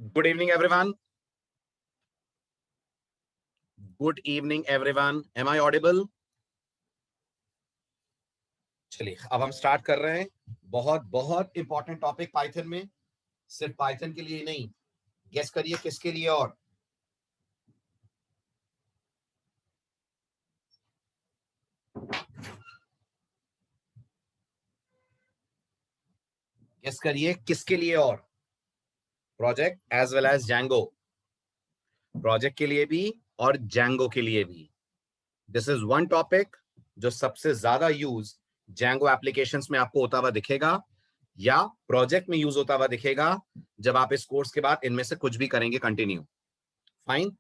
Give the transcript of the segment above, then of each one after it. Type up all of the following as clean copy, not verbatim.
Good evening, everyone. Good evening, everyone. Am I audible? चलिए अब हम स्टार्ट कर रहे हैं. बहुत बहुत इंपॉर्टेंट टॉपिक पाइथन में, सिर्फ पाइथन के लिए नहीं. गेस करिए किसके लिए और गेस करिए किसके लिए और project as well as Django. Project के लिए भी और जैंगो के लिए भी. दिस इज वन टॉपिक जो सबसे ज्यादा यूज जैंगो एप्लीकेशंस में आपको होता हुआ दिखेगा या प्रोजेक्ट में यूज होता हुआ दिखेगा जब आप इस कोर्स के बाद इनमें से कुछ भी करेंगे कंटिन्यू. फाइन.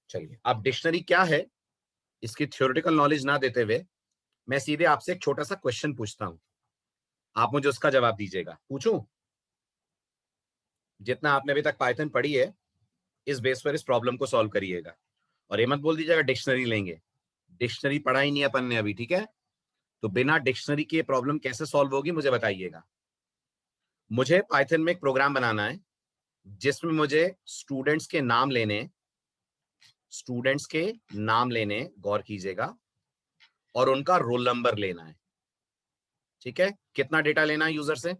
चलिए अब डिक्शनरी क्या है इसकी थ्योरेटिकल नॉलेज ना देते हुए मैं सीधे आपसे एक छोटा सा क्वेश्चन पूछता हूं. आप मुझे उसका जवाब दीजिएगा. पूछूं? जितना आपने अभी तक पाइथन पढ़ी है इस बेस पर इस प्रॉब्लम को सॉल्व करिएगा. और ये मत बोल दीजिएगा डिक्शनरी लेंगे. डिक्शनरी पढ़ा ही नहीं अपन ने अभी. ठीक है, तो बिना डिक्शनरी के प्रॉब्लम कैसे सॉल्व होगी मुझे बताइएगा. मुझे पाइथन में एक प्रोग्राम बनाना है जिसमें मुझे स्टूडेंट्स के नाम लेने, गौर कीजिएगा, और उनका रोल नंबर लेना है. ठीक है, कितना डेटा लेना है यूजर से?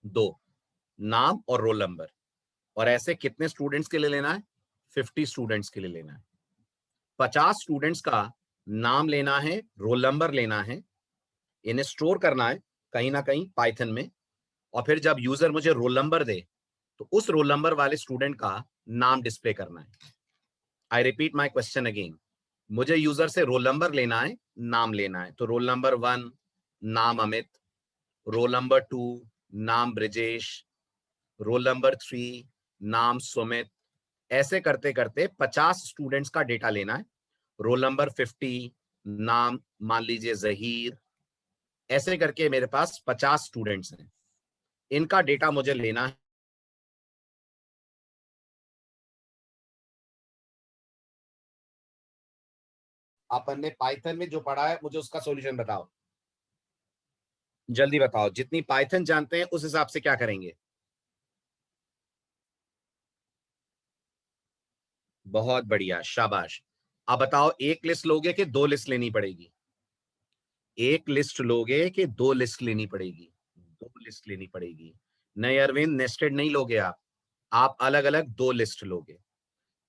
2, नाम और रोल नंबर. और ऐसे कितने स्टूडेंट्स के लिए लेना है? 50 स्टूडेंट्स के लिए लेना है. 50 स्टूडेंट्स का नाम लेना है, रोल नंबर लेना है, इन्हें स्टोर करना है कहीं ना कहीं पाइथन में. और फिर जब यूजर मुझे रोल नंबर दे तो उस रोल नंबर वाले स्टूडेंट का नाम डिस्प्ले करना है. I repeat my question again. मुझे यूजर से रोल नंबर लेना है, नाम लेना है. तो रोल नंबर 1 नाम अमित, रोल नंबर 2 नाम ब्रिजेश, रोल नंबर 3 नाम सुमित. ऐसे करते करते 50 स्टूडेंट्स का डेटा लेना है. रोल नंबर 50 नाम मान लीजिए जहीर. ऐसे करके मेरे पास 50 स्टूडेंट्स हैं. इनका डेटा मुझे लेना है. अपन ने पाइथन में जो पढ़ा है मुझे उसका सॉल्यूशन बताओ. जल्दी बताओ. जितनी पाइथन जानते हैं उस हिसाब से क्या करेंगे. बहुत बढ़िया, शाबाश. अब बताओ, एक लिस्ट लोगे कि 2 लिस्ट लेनी पड़ेगी? एक लिस्ट लोगे कि 2 लिस्ट लेनी पड़ेगी? 2 लिस्ट लेनी पड़ेगी. नहीं अरविंद, नेस्टेड नहीं लोगे आप अलग अलग 2 लिस्ट लोगे.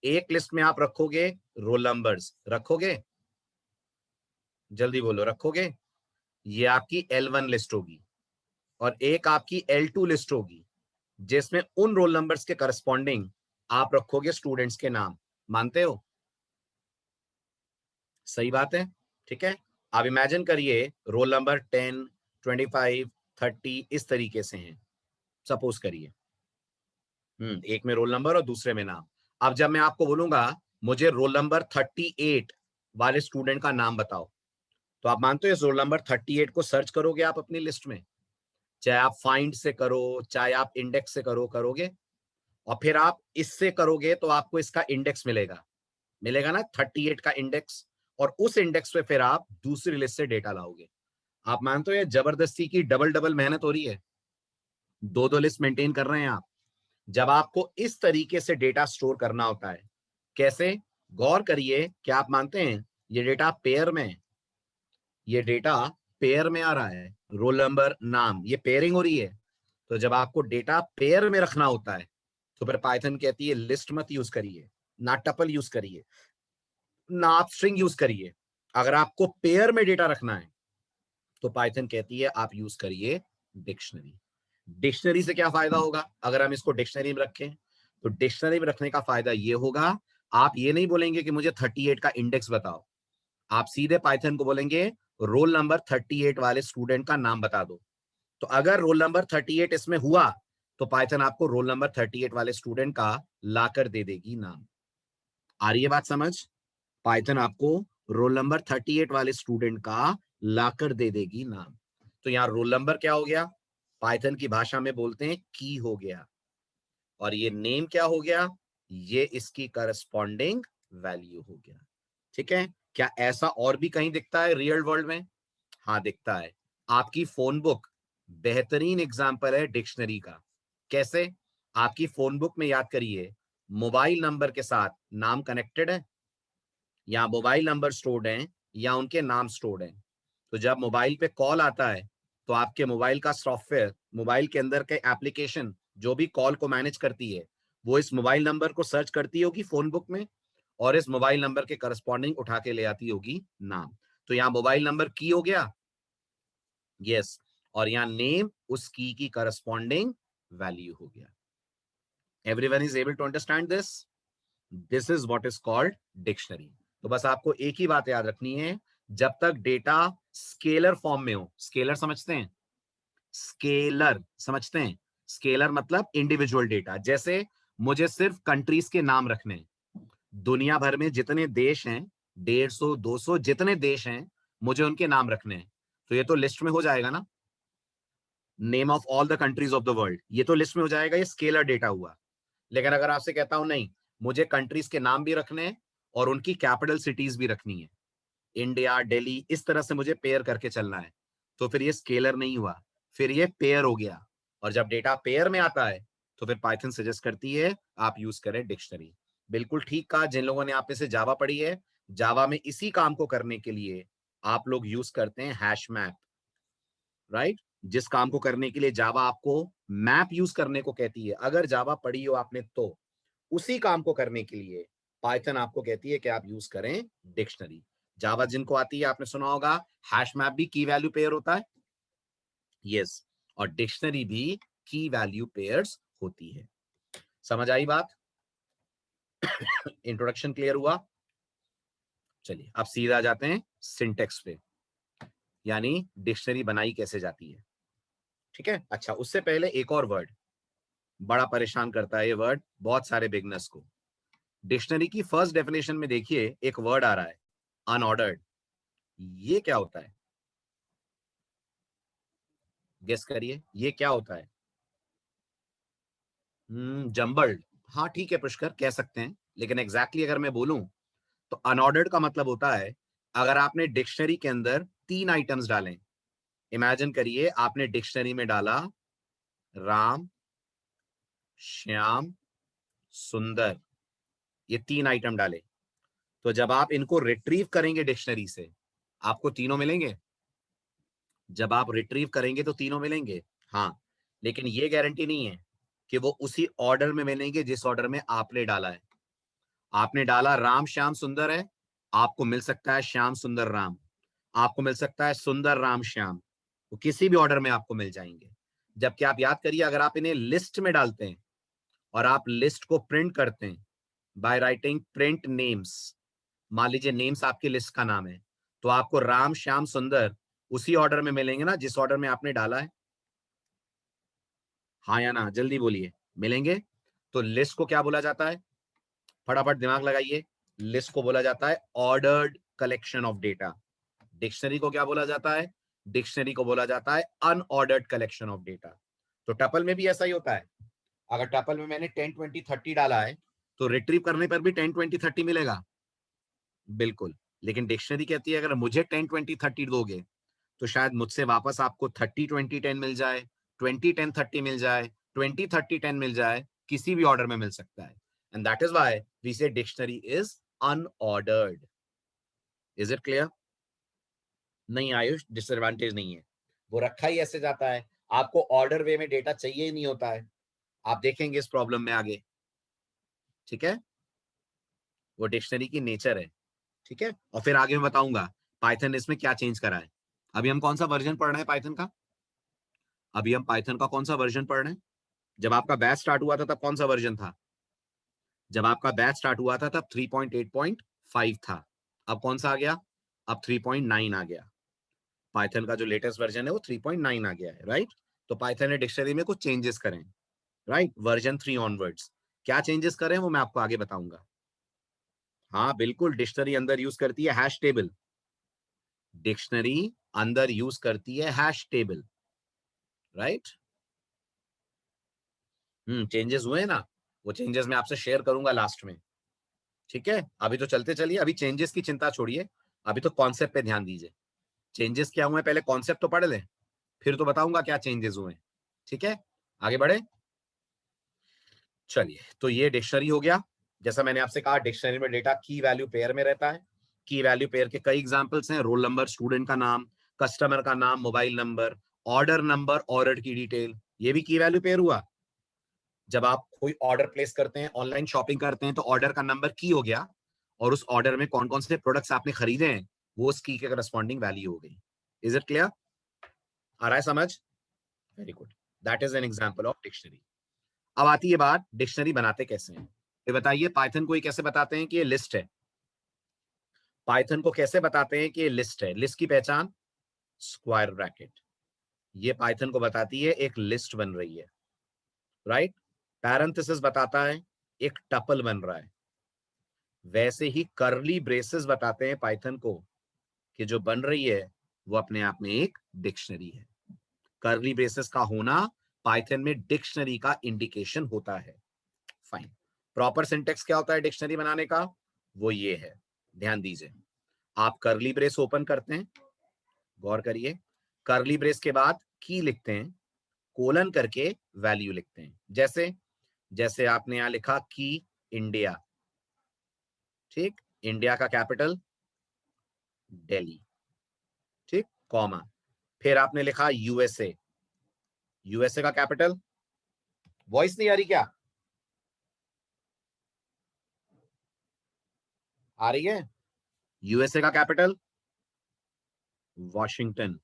एक लिस्ट में आप रखोगे रोल नंबर्स. रखोगे? जल्दी बोलो, रखोगे? ये आपकी L1 लिस्ट होगी. और एक आपकी L2 लिस्ट होगी जिसमें उन रोल नंबर्स के करस्पॉन्डिंग आप रखोगे स्टूडेंट्स के नाम. मानते हो? सही बात है. ठीक है, आप इमेजिन करिए रोल नंबर 10, 25, 30 इस तरीके से हैं. सपोज करिए एक में रोल नंबर और दूसरे में नाम. अब जब मैं आपको बोलूंगा मुझे रोल नंबर 38 वाले स्टूडेंट का नाम बताओ, तो आप मानते हो इस रोल नंबर 38 को सर्च करोगे आप अपनी लिस्ट में? चाहे आप फाइंड से करो, चाहे आप इंडेक्स से करोगे. और फिर आप इससे करोगे तो आपको इसका इंडेक्स मिलेगा ना, 38 का इंडेक्स. और उस इंडेक्स पे फिर आप दूसरी लिस्ट से डेटा लाओगे. आप मानते हो ये जबरदस्ती की डबल डबल मेहनत हो रही है? 2 लिस्ट मेंटेन कर रहे हैं आप. जब आपको इस तरीके से डेटा स्टोर करना होता है, कैसे? गौर करिए, क्या आप मानते हैं ये डेटा पेयर में? ये डेटा पेयर में आ रहा है. रोल नंबर, नाम, ये पेयरिंग हो रही है. तो जब आपको डेटा पेयर में रखना होता है तो फिर पाइथन कहती है लिस्ट मत यूज करिए, ना टपल यूज करिए, ना आप स्ट्रिंग यूज करिए. अगर आपको पेयर में डेटा रखना है तो पाइथन कहती है आप यूज करिए डिक्शनरी. डिक्शनरी से क्या फायदा होगा अगर हम इसको डिक्शनरी में रखें? तो डिक्शनरी में रखने का फायदा ये होगा, आप ये नहीं बोलेंगे कि मुझे 38 का इंडेक्स बताओ. आप सीधे पाइथन को बोलेंगे रोल नंबर 38 वाले स्टूडेंट का नाम बता दो. तो अगर रोल नंबर 38 इसमें हुआ तो पाइथन आपको रोल नंबर 38 वाले स्टूडेंट का लाकर दे देगी नाम. आ रही है बात समझ? पाइथन आपको रोल नंबर 38 वाले स्टूडेंट का लाकर दे देगी नाम. तो यहां रोल नंबर क्या हो गया? पाइथन की भाषा में बोलते हैं की हो गया. और ये नेम क्या हो गया? ये इसकी करस्पॉन्डिंग वैल्यू हो गया. ठीक है, क्या ऐसा और भी कहीं दिखता है रियल वर्ल्ड में? हाँ दिखता है. आपकी फोन बुक बेहतरीन एग्जाम्पल है डिक्शनरी का. कैसे? आपकी फोन बुक में याद करिए, मोबाइल नंबर के साथ नाम कनेक्टेड है, या मोबाइल नंबर स्टोर्ड है, या उनके नाम स्टोर्ड है। तो जब मोबाइल पे कॉल आता है तो आपके मोबाइल का सॉफ्टवेयर, मोबाइल के अंदर के एप्लीकेशन जो भी कॉल को मैनेज करती है, वो इस मोबाइल नंबर को सर्च करती होगी फोन बुक में, और इस मोबाइल नंबर के करस्पॉन्डिंग उठा के ले आती होगी नाम। तो यहाँ मोबाइल नंबर की हो गया, यस, और यहाँ नेम उस की करस्पॉन्डिंग वैल्यू हो गया। Everyone is able to understand this? This is what is called dictionary. तो बस आपको एक ही बात याद रखनी है, जब तक डेटा स्केलर फॉर्म में हो, स्केलर समझते हैं? स्केलर समझते हैं? स्केलर मतलब इंडिविजुअल डेटा। जैसे मुझे सिर्फ कंट्रीज के नाम रखने हैं, दुनिया भर में जितने देश हैं, 150 200 जितने देश हैं, मुझे उनके नाम रखने हैं। तो ये तो लिस्ट में हो जाएगा ना, name of all the countries of the world, ये तो लिस्ट में हो जाएगा, ये स्केलर डेटा हुआ। लेकिन अगर आपसे कहता हूं नहीं, मुझे कंट्रीज के नाम भी रखने हैं और उनकी कैपिटल सिटीज भी रखनी है, इंडिया, दिल्ली, इस तरह से मुझे पेयर करके चलना है, तो फिर ये स्केलर नहीं हुआ, फिर ये पेयर हो गया। और जब डेटा पेयर में आता है तो फिर पाइथन सजेस्ट करती है आप यूज करें डिक्शनरी। बिल्कुल ठीक कहा। जिन लोगों ने आप में से जावा पढ़ी है, जावा में इसी काम को करने के लिए आप लोग यूज करते हैं हैश मैप, राइट? जिस काम को करने के लिए जावा आपको मैप यूज करने को कहती है, अगर जावा पढ़ी हो आपने तो उसी काम को करने के लिए पाइथन आपको कहती है कि आप यूज करें डिक्शनरी। जावा जिनको आती है, आपने सुना होगा हैश मैप भी की वैल्यू पेयर होता है, यस, और डिक्शनरी भी की वैल्यू पेयर्स होती है। समझ आई बात? इंट्रोडक्शन क्लियर हुआ? चलिए अब सीधा जाते हैं सिंटेक्स पे, यानी डिक्शनरी बनाई कैसे जाती है। ठीक है, अच्छा उससे पहले एक और वर्ड बड़ा परेशान करता है, ये वर्ड बहुत सारे बिगनर्स को। डिक्शनरी की फर्स्ट डेफिनेशन में देखिए एक वर्ड आ रहा है अनऑर्डर्ड। ये क्या होता है? गेस करिए, ये क्या होता है? जम्बल्ड। हाँ ठीक है पुष्कर, कह सकते हैं, लेकिन एग्जैक्टली अगर मैं बोलूं तो अनऑर्डर्ड का मतलब होता है अगर आपने डिक्शनरी के अंदर 3 आइटम्स डालें। इमेजिन करिए आपने डिक्शनरी में डाला राम, श्याम, सुंदर, ये 3 आइटम डाले, तो जब आप इनको रिट्रीव करेंगे डिक्शनरी से आपको तीनों मिलेंगे। जब आप रिट्रीव करेंगे तो तीनों मिलेंगे, हाँ, लेकिन ये गारंटी नहीं है कि वो उसी ऑर्डर में मिलेंगे जिस ऑर्डर में आपने डाला है। आपने डाला राम श्याम सुंदर है, आपको मिल सकता है श्याम सुंदर राम, आपको मिल सकता है सुंदर राम श्याम, वो किसी भी ऑर्डर में आपको मिल जाएंगे। जबकि आप याद करिए अगर आप इन्हें लिस्ट में डालते हैं और आप लिस्ट को प्रिंट करते हैं बाय राइटिंग प्रिंट नेम्स, मान लीजिए नेम्स आपकी लिस्ट का नाम है, तो आपको राम श्याम सुंदर उसी ऑर्डर में मिलेंगे ना जिस ऑर्डर में आपने डाला है। हाँ या ना, जल्दी बोलिए, मिलेंगे। तो लिस्ट को क्या बोला जाता है? फटाफट दिमाग लगाइए, लिस्ट को बोला जाता है ordered collection of data. Dictionary को क्या बोला जाता है? डिक्शनरी को बोला जाता है अनऑर्डर्ड कलेक्शन ऑफ डेटा। तो टपल में भी ऐसा ही होता है, अगर टपल में मैंने 10 20 30 डाला है तो रिट्रीव करने पर भी 10 20 30 मिलेगा, बिल्कुल। लेकिन डिक्शनरी कहती है अगर मुझे 10 20 30 दोगे तो शायद मुझसे वापस आपको 30 20 10 मिल जाए, 20 10 30 मिल जाए, 20 30 10 मिल जाए, किसी भी ऑर्डर में मिल सकता है। And that is why we say dictionary is unordered. Is it clear? नहीं आयुष, डिसएडवांटेज नहीं है, वो रखा ही ऐसे जाता है, आपको ऑर्डर वे में डेटा चाहिए ही नहीं होता है, आप देखेंगे इस प्रॉब्लम में आगे। ठीक है, वो डिक्शनरी की नेचर है। ठीक है, और फिर आगे मैं बताऊंगा पाइथन ने इसमें क्या चेंज करा है। अभी हम कौन सा वर्जन पढ़ रहे हैं पाइथन का? अभी हम पाइथन का कौन सा वर्जन पढ़ रहे हैं? जब आपका बैच स्टार्ट हुआ था तब कौन सा वर्जन था? जब आपका बैच स्टार्ट हुआ था तब 3.8.5 था। अब कौन सा आ गया? अब 3.9 आ गया। पाइथन का जो लेटेस्ट वर्जन है वो 3.9 आ गया है, राइट? तो पाइथन ने डिक्शनरी में कुछ चेंजेस करें, राइट, वर्जन 3 ऑनवर्ड्स। क्या चेंजेस करें वो मैं आपको आगे बताऊंगा। हाँ बिल्कुल, डिक्शनरी अंदर यूज करती है हैश टेबल, डिक्शनरी अंदर यूज करती है हैश टेबल, राइट? चेंजेस हुए हैं ना, वो चेंजेस मैं आपसे शेयर करूंगा लास्ट में। ठीक है, अभी तो चलते चलिए, अभी चेंजेस की चिंता छोड़िए, अभी तो कॉन्सेप्ट पे ध्यान दीजिए। चेंजेस क्या हुए पहले कॉन्सेप्ट तो पढ़ लें, फिर तो बताऊंगा क्या चेंजेस हुए। ठीक है, आगे बढ़े। चलिए, तो ये डिक्शनरी हो गया। जैसा मैंने आपसे कहा, डिक्शनरी में डेटा की वैल्यू पेयर में रहता है। की वैल्यू पेयर के कई एग्जांपल्स हैं, रोल नंबर, स्टूडेंट का नाम, कस्टमर का नाम, मोबाइल नंबर, ऑर्डर की डिटेल, ये भी की वैल्यू पेयर हुआ। जब आप कोई ऑर्डर प्लेस करते हैं, ऑनलाइन शॉपिंग करते हैं, तो ऑर्डर का नंबर की हो गया, और उस ऑर्डर में कौन कौन से प्रोडक्ट्स आपने खरीदे हैं वो उस की के करस्पॉन्डिंग वैल्यू हो गई। Is it clear? आ रहा है समझ? Very good. That is an example of dictionary. अब आती है बात, डिक्शनरी बनाते कैसे हैं। ये बताइए, पाइथन को ये कैसे बताते हैं कि ये लिस्ट है? पाइथन को कैसे बताते हैं कि ये लिस्ट है? लिस्ट की पहचान स्क्वायर ब्रैकेट। ये पाइथन को बताती है एक लिस्ट बन रही है, राइट? पैरेंथेसिस बताता है एक टपल बन रहा है। वैसे ही कर्ली ब्रेसेस बताते हैं पाइथन को कि जो बन रही है वो अपने आप में एक डिक्शनरी है। कर्ली ब्रेसेस का होना पाइथन में डिक्शनरी का इंडिकेशन होता है। फाइन। प्रॉपर सिंटेक्स क्या होता है डिक्शनरी बनाने का? वो ये है, ध्यान दीजिए। आप कर्ली ब्रेस ओपन करते हैं, गौर करिए, कर्ली ब्रेस के बाद की लिखते हैं, कोलन करके वैल्यू लिखते हैं। जैसे जैसे आपने यहां लिखा की इंडिया, ठीक, इंडिया का कैपिटल दिल्ली, ठीक, कॉमा, फिर आपने लिखा यूएसए, यूएसए का कैपिटल, वॉइस नहीं आ रही क्या? आ रही है? यूएसए का कैपिटल वॉशिंगटन,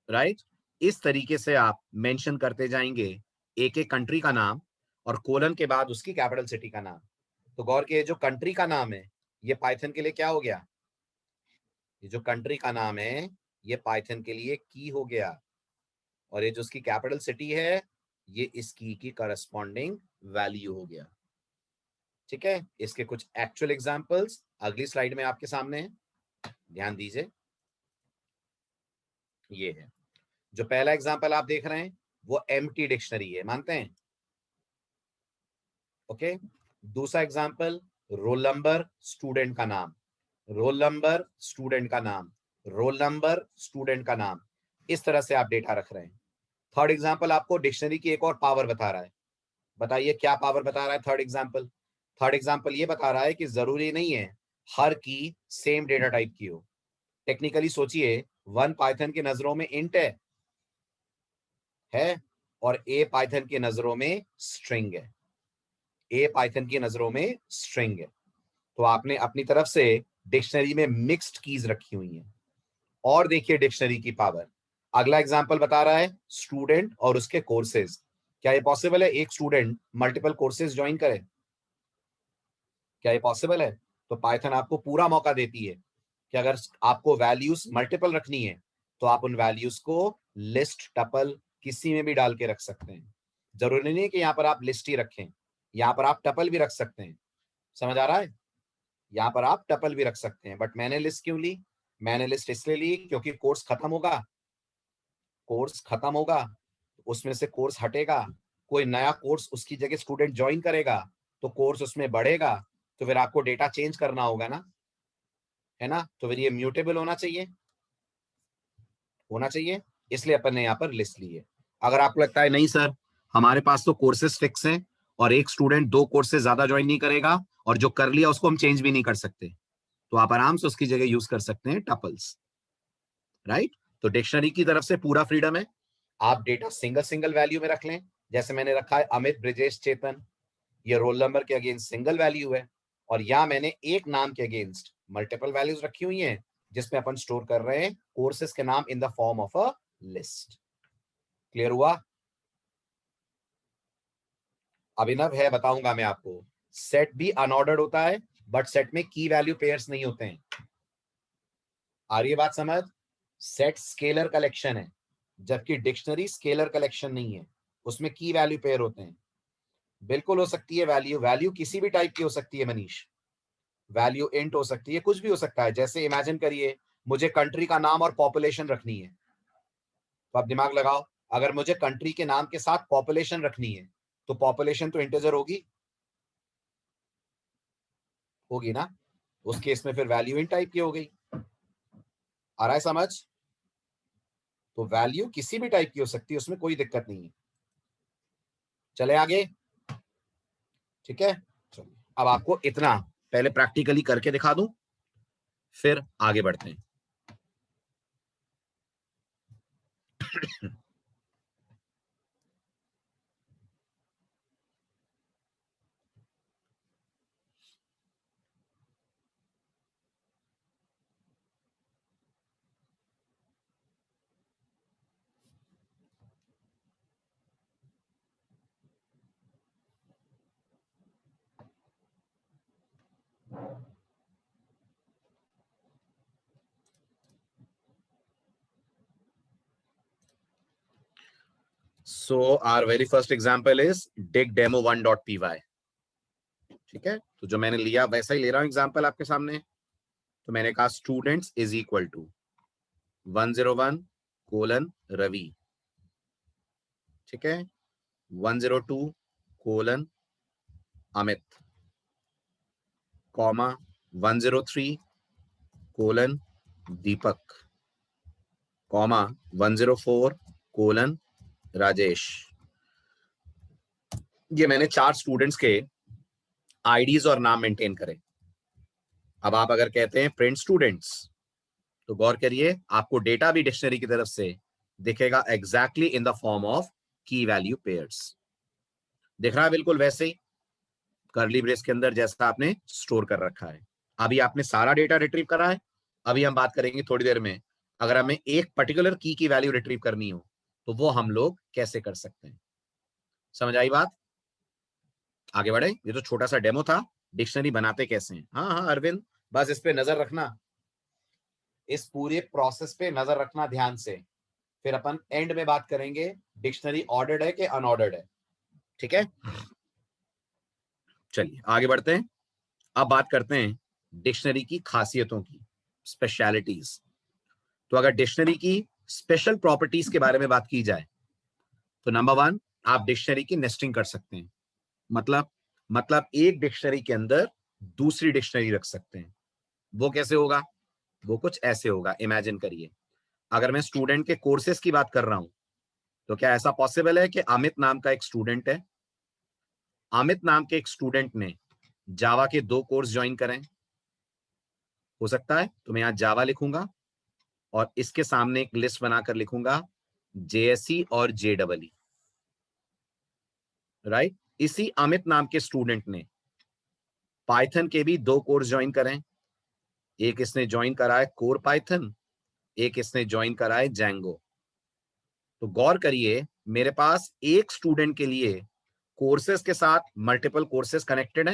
राइट? इस तरीके से आप मेंशन करते जाएंगे एक एक कंट्री का नाम, और कोलन के बाद उसकी कैपिटल सिटी का नाम। तो गौर किए, जो कंट्री का नाम है ये पाइथन के लिए क्या हो गया? ये जो कंट्री का नाम है ये पाइथन के लिए की हो गया, और ये जो उसकी कैपिटल सिटी है ये इस की करस्पॉन्डिंग वैल्यू हो गया। ठीक है, इसके कुछ एक्चुअल एग्जांपल्स अगली स्लाइड में आपके सामने है, ध्यान दीजिए। ये है जो पहला एग्जांपल आप देख रहे हैं, वो एम्प्टी डिक्शनरी है, मानते हैं? ओके। दूसरा एग्जांपल, रोल नंबर, स्टूडेंट का नाम, रोल नंबर, स्टूडेंट का नाम, रोल नंबर, स्टूडेंट का नाम, इस तरह से आप डेटा रख रहे हैं। थर्ड एग्जांपल आपको डिक्शनरी की एक और पावर बता रहा है। बताइए क्या पावर बता रहा है थर्ड एग्जांपल? थर्ड एग्जांपल ये बता रहा है कि जरूरी नहीं है हर की सेम डेटा टाइप की हो। टेक्निकली सोचिए, वन पाइथन की नजरों में इंट है, और ए पाइथन की नजरों में स्ट्रिंग है। ए पाइथन की नजरों में स्ट्रिंग है, तो आपने अपनी तरफ से डिक्शनरी में मिक्स्ड कीज रखी हुई हैं। और देखिए डिक्शनरी की पावर। अगला एग्जांपल बता रहा है स्टूडेंट और उसके कोर्सेज। क्या ये पॉसिबल है एक स्टूडेंट मल्टीपल कोर्सेज ज्वाइन करे? क्या ये पॉसिबल है? तो पाइथन आपको पूरा मौका देती है कि अगर आपको वैल्यूज मल्टीपल रखनी है तो आप उन वैल्यूज को लिस्ट, टपल, किसी में भी डाल के रख सकते हैं। जरूरी नहीं है कि यहाँ पर आप लिस्ट ही रखें, यहाँ पर आप टपल भी रख सकते हैं। समझ आ रहा है? यहाँ पर आप टपल भी रख सकते हैं, बट मैंने लिस्ट क्यों ली? मैंने लिस्ट इसलिए ली क्योंकि कोर्स खत्म होगा, कोर्स खत्म होगा, उसमें से कोर्स हटेगा, कोई नया कोर्स उसकी जगह स्टूडेंट ज्वाइन करेगा, तो कोर्स उसमें बढ़ेगा, तो फिर आपको डेटा चेंज करना होगा ना, है ना? तो फिर ये म्यूटेबल होना चाहिए, होना चाहिए, इसलिए अपन ने यहाँ पर लिस्ट ली है। अगर आपको लगता है नहीं सर, हमारे पास तो कोर्सेज फिक्स हैं और एक स्टूडेंट दो कोर्स से ज्यादा ज्वाइन नहीं करेगा, और जो कर लिया उसको हम चेंज भी नहीं कर सकते, तो आप आराम से उसकी जगह यूज कर सकते हैं टपल्स, राइट? तो डिक्शनरी की तरफ से पूरा फ्रीडम है, आप डेटा सिंगल सिंगल वैल्यू में रख लें। जैसे मैंने रखा है अमित, ब्रिजेश, चेतन, ये रोल नंबर के अगेंस्ट सिंगल वैल्यू है, और यहां मैंने एक नाम के अगेंस्ट मल्टीपल वैल्यूज रखी हुई हैं, जिसमें अपन स्टोर कर रहे हैं कोर्सेज के नाम in the form of a list. Clear हुआ? अभिनव है, बताऊंगा मैं आपको। सेट भी अनऑर्डर्ड होता है, बट सेट में की वैल्यू पेयर्स नहीं होते हैं। आ रही है बात समझ? सेट स्केलर कलेक्शन है, जबकि डिक्शनरी स्केलर कलेक्शन नहीं है, उसमें की वैल्यू पेयर होते हैं। बिल्कुल हो सकती है वैल्यू, वैल्यू किसी भी टाइप की हो सकती है मनीष, वैल्यू इंट हो सकती है, कुछ भी हो सकता है। जैसे इमेजिन करिए मुझे कंट्री का नाम और पॉपुलेशन रखनी है, तो आप दिमाग लगाओ, अगर मुझे कंट्री के नाम के साथ पॉपुलेशन रखनी है तो पॉपुलेशन तो इंटीजर होगी, होगी ना? उस केस में फिर वैल्यू इन टाइप की हो गई। आ रहा है समझ? तो वैल्यू किसी भी टाइप की हो सकती है, उसमें कोई दिक्कत नहीं है। चले आगे, ठीक है। चलिए अब आपको इतना पहले प्रैक्टिकली करके दिखा दूं, फिर आगे बढ़ते हैं। So our very first example is digdemo1.py, ठीक है। तो जो मैंने लिया वैसा ही ले रहा हूं एग्जाम्पल आपके सामने। तो मैंने कहा students is equal to 101 colon Ravi, ठीक है, 102 colon Amit, comma 103 colon Deepak, comma 104 colon Rajesh. ये मैंने 4 स्टूडेंट्स के आईडीज और नाम मेंटेन करे। अब आप अगर कहते हैं प्रिंट स्टूडेंट्स, तो गौर करिए आपको डेटा भी डिक्शनरी की तरफ से दिखेगा exactly in the form of की वैल्यू पेयर्स। दिख रहा है बिल्कुल वैसे ही कर्ली ब्रेस के अंदर जैसा आपने स्टोर कर रखा है। अभी आपने सारा डेटा रिट्रीव करा है। अभी हम बात करेंगे थोड़ी देर में, अगर हमें एक पर्टिकुलर की वैल्यू रिट्रीव करनी हो तो वो हम लोग कैसे कर सकते हैं। समझ आई बात? आगे बढ़े। ये तो छोटा सा डेमो था, डिक्शनरी बनाते कैसे हैं। हाँ हाँ अरविंद, बस इस पे नजर रखना, इस पूरे प्रोसेस पे नजर रखना ध्यान से। फिर अपन एंड में बात करेंगे डिक्शनरी ऑर्डर्ड है कि अनऑर्डर्ड है, ठीक है। चलिए आगे बढ़ते हैं। अब बात करते हैं डिक्शनरी की खासियतों की, स्पेशलिटीज। तो अगर डिक्शनरी की स्पेशल प्रॉपर्टीज के बारे में बात की जाए तो नंबर 1, आप डिक्शनरी की नेस्टिंग कर सकते हैं। मतलब एक डिक्शनरी के अंदर दूसरी डिक्शनरी रख सकते हैं। वो कैसे होगा? वो कुछ ऐसे होगा, इमेजिन करिए। अगर मैं स्टूडेंट के कोर्सेज की बात कर रहा हूं तो क्या ऐसा पॉसिबल है कि अमित नाम का एक स्टूडेंट है, अमित नाम के एक स्टूडेंट ने जावा के 2 कोर्स ज्वाइन करें? हो सकता है। तो मैं यहां जावा लिखूंगा और इसके सामने एक लिस्ट बनाकर लिखूंगा जेएसई और जेडबलई, राइट। इसी अमित नाम के स्टूडेंट ने पाइथन के भी 2 कोर्स ज्वाइन करें। एक इसने ज्वाइन करा है कोर पाइथन, एक इसने ज्वाइन करा है जैंगो। तो गौर करिए मेरे पास एक स्टूडेंट के लिए कोर्सेज के साथ मल्टीपल कोर्सेज कनेक्टेड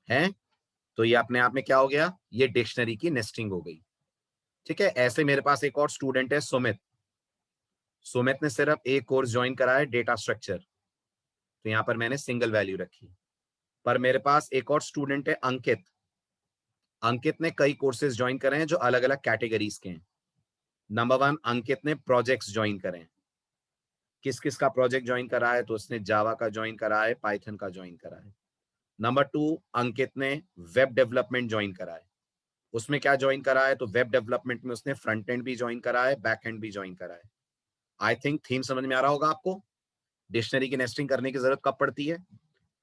हैं। तो ये अपने आप में क्या हो गया? ये डिक्शनरी की नेस्टिंग हो गई, ठीक है। ऐसे मेरे पास एक और स्टूडेंट है सुमित, सुमित ने सिर्फ एक कोर्स ज्वाइन करा है डेटा स्ट्रक्चर, तो यहां पर मैंने सिंगल वैल्यू रखी। पर मेरे पास एक और स्टूडेंट है अंकित, अंकित ने कई कोर्सेज ज्वाइन करे हैं जो अलग अलग कैटेगरीज के हैं। नंबर 1, अंकित ने प्रोजेक्ट्स ज्वाइन करे हैं। किस किस का प्रोजेक्ट ज्वाइन करा है? तो उसने जावा का ज्वाइन करा है, पाइथन का ज्वाइन करा है। नंबर 2, अंकित ने वेब डेवलपमेंट ज्वाइन करा है। उसमें क्या ज्वाइन करा है? तो वेब डेवलपमेंट में उसने फ्रंट एंड भी ज्वाइन करा है, बैक एंड भी ज्वाइन करा है। आई थिंक थीम समझ में आ रहा होगा आपको। डिक्शनरी की नेस्टिंग करने की जरूरत कब पड़ती है?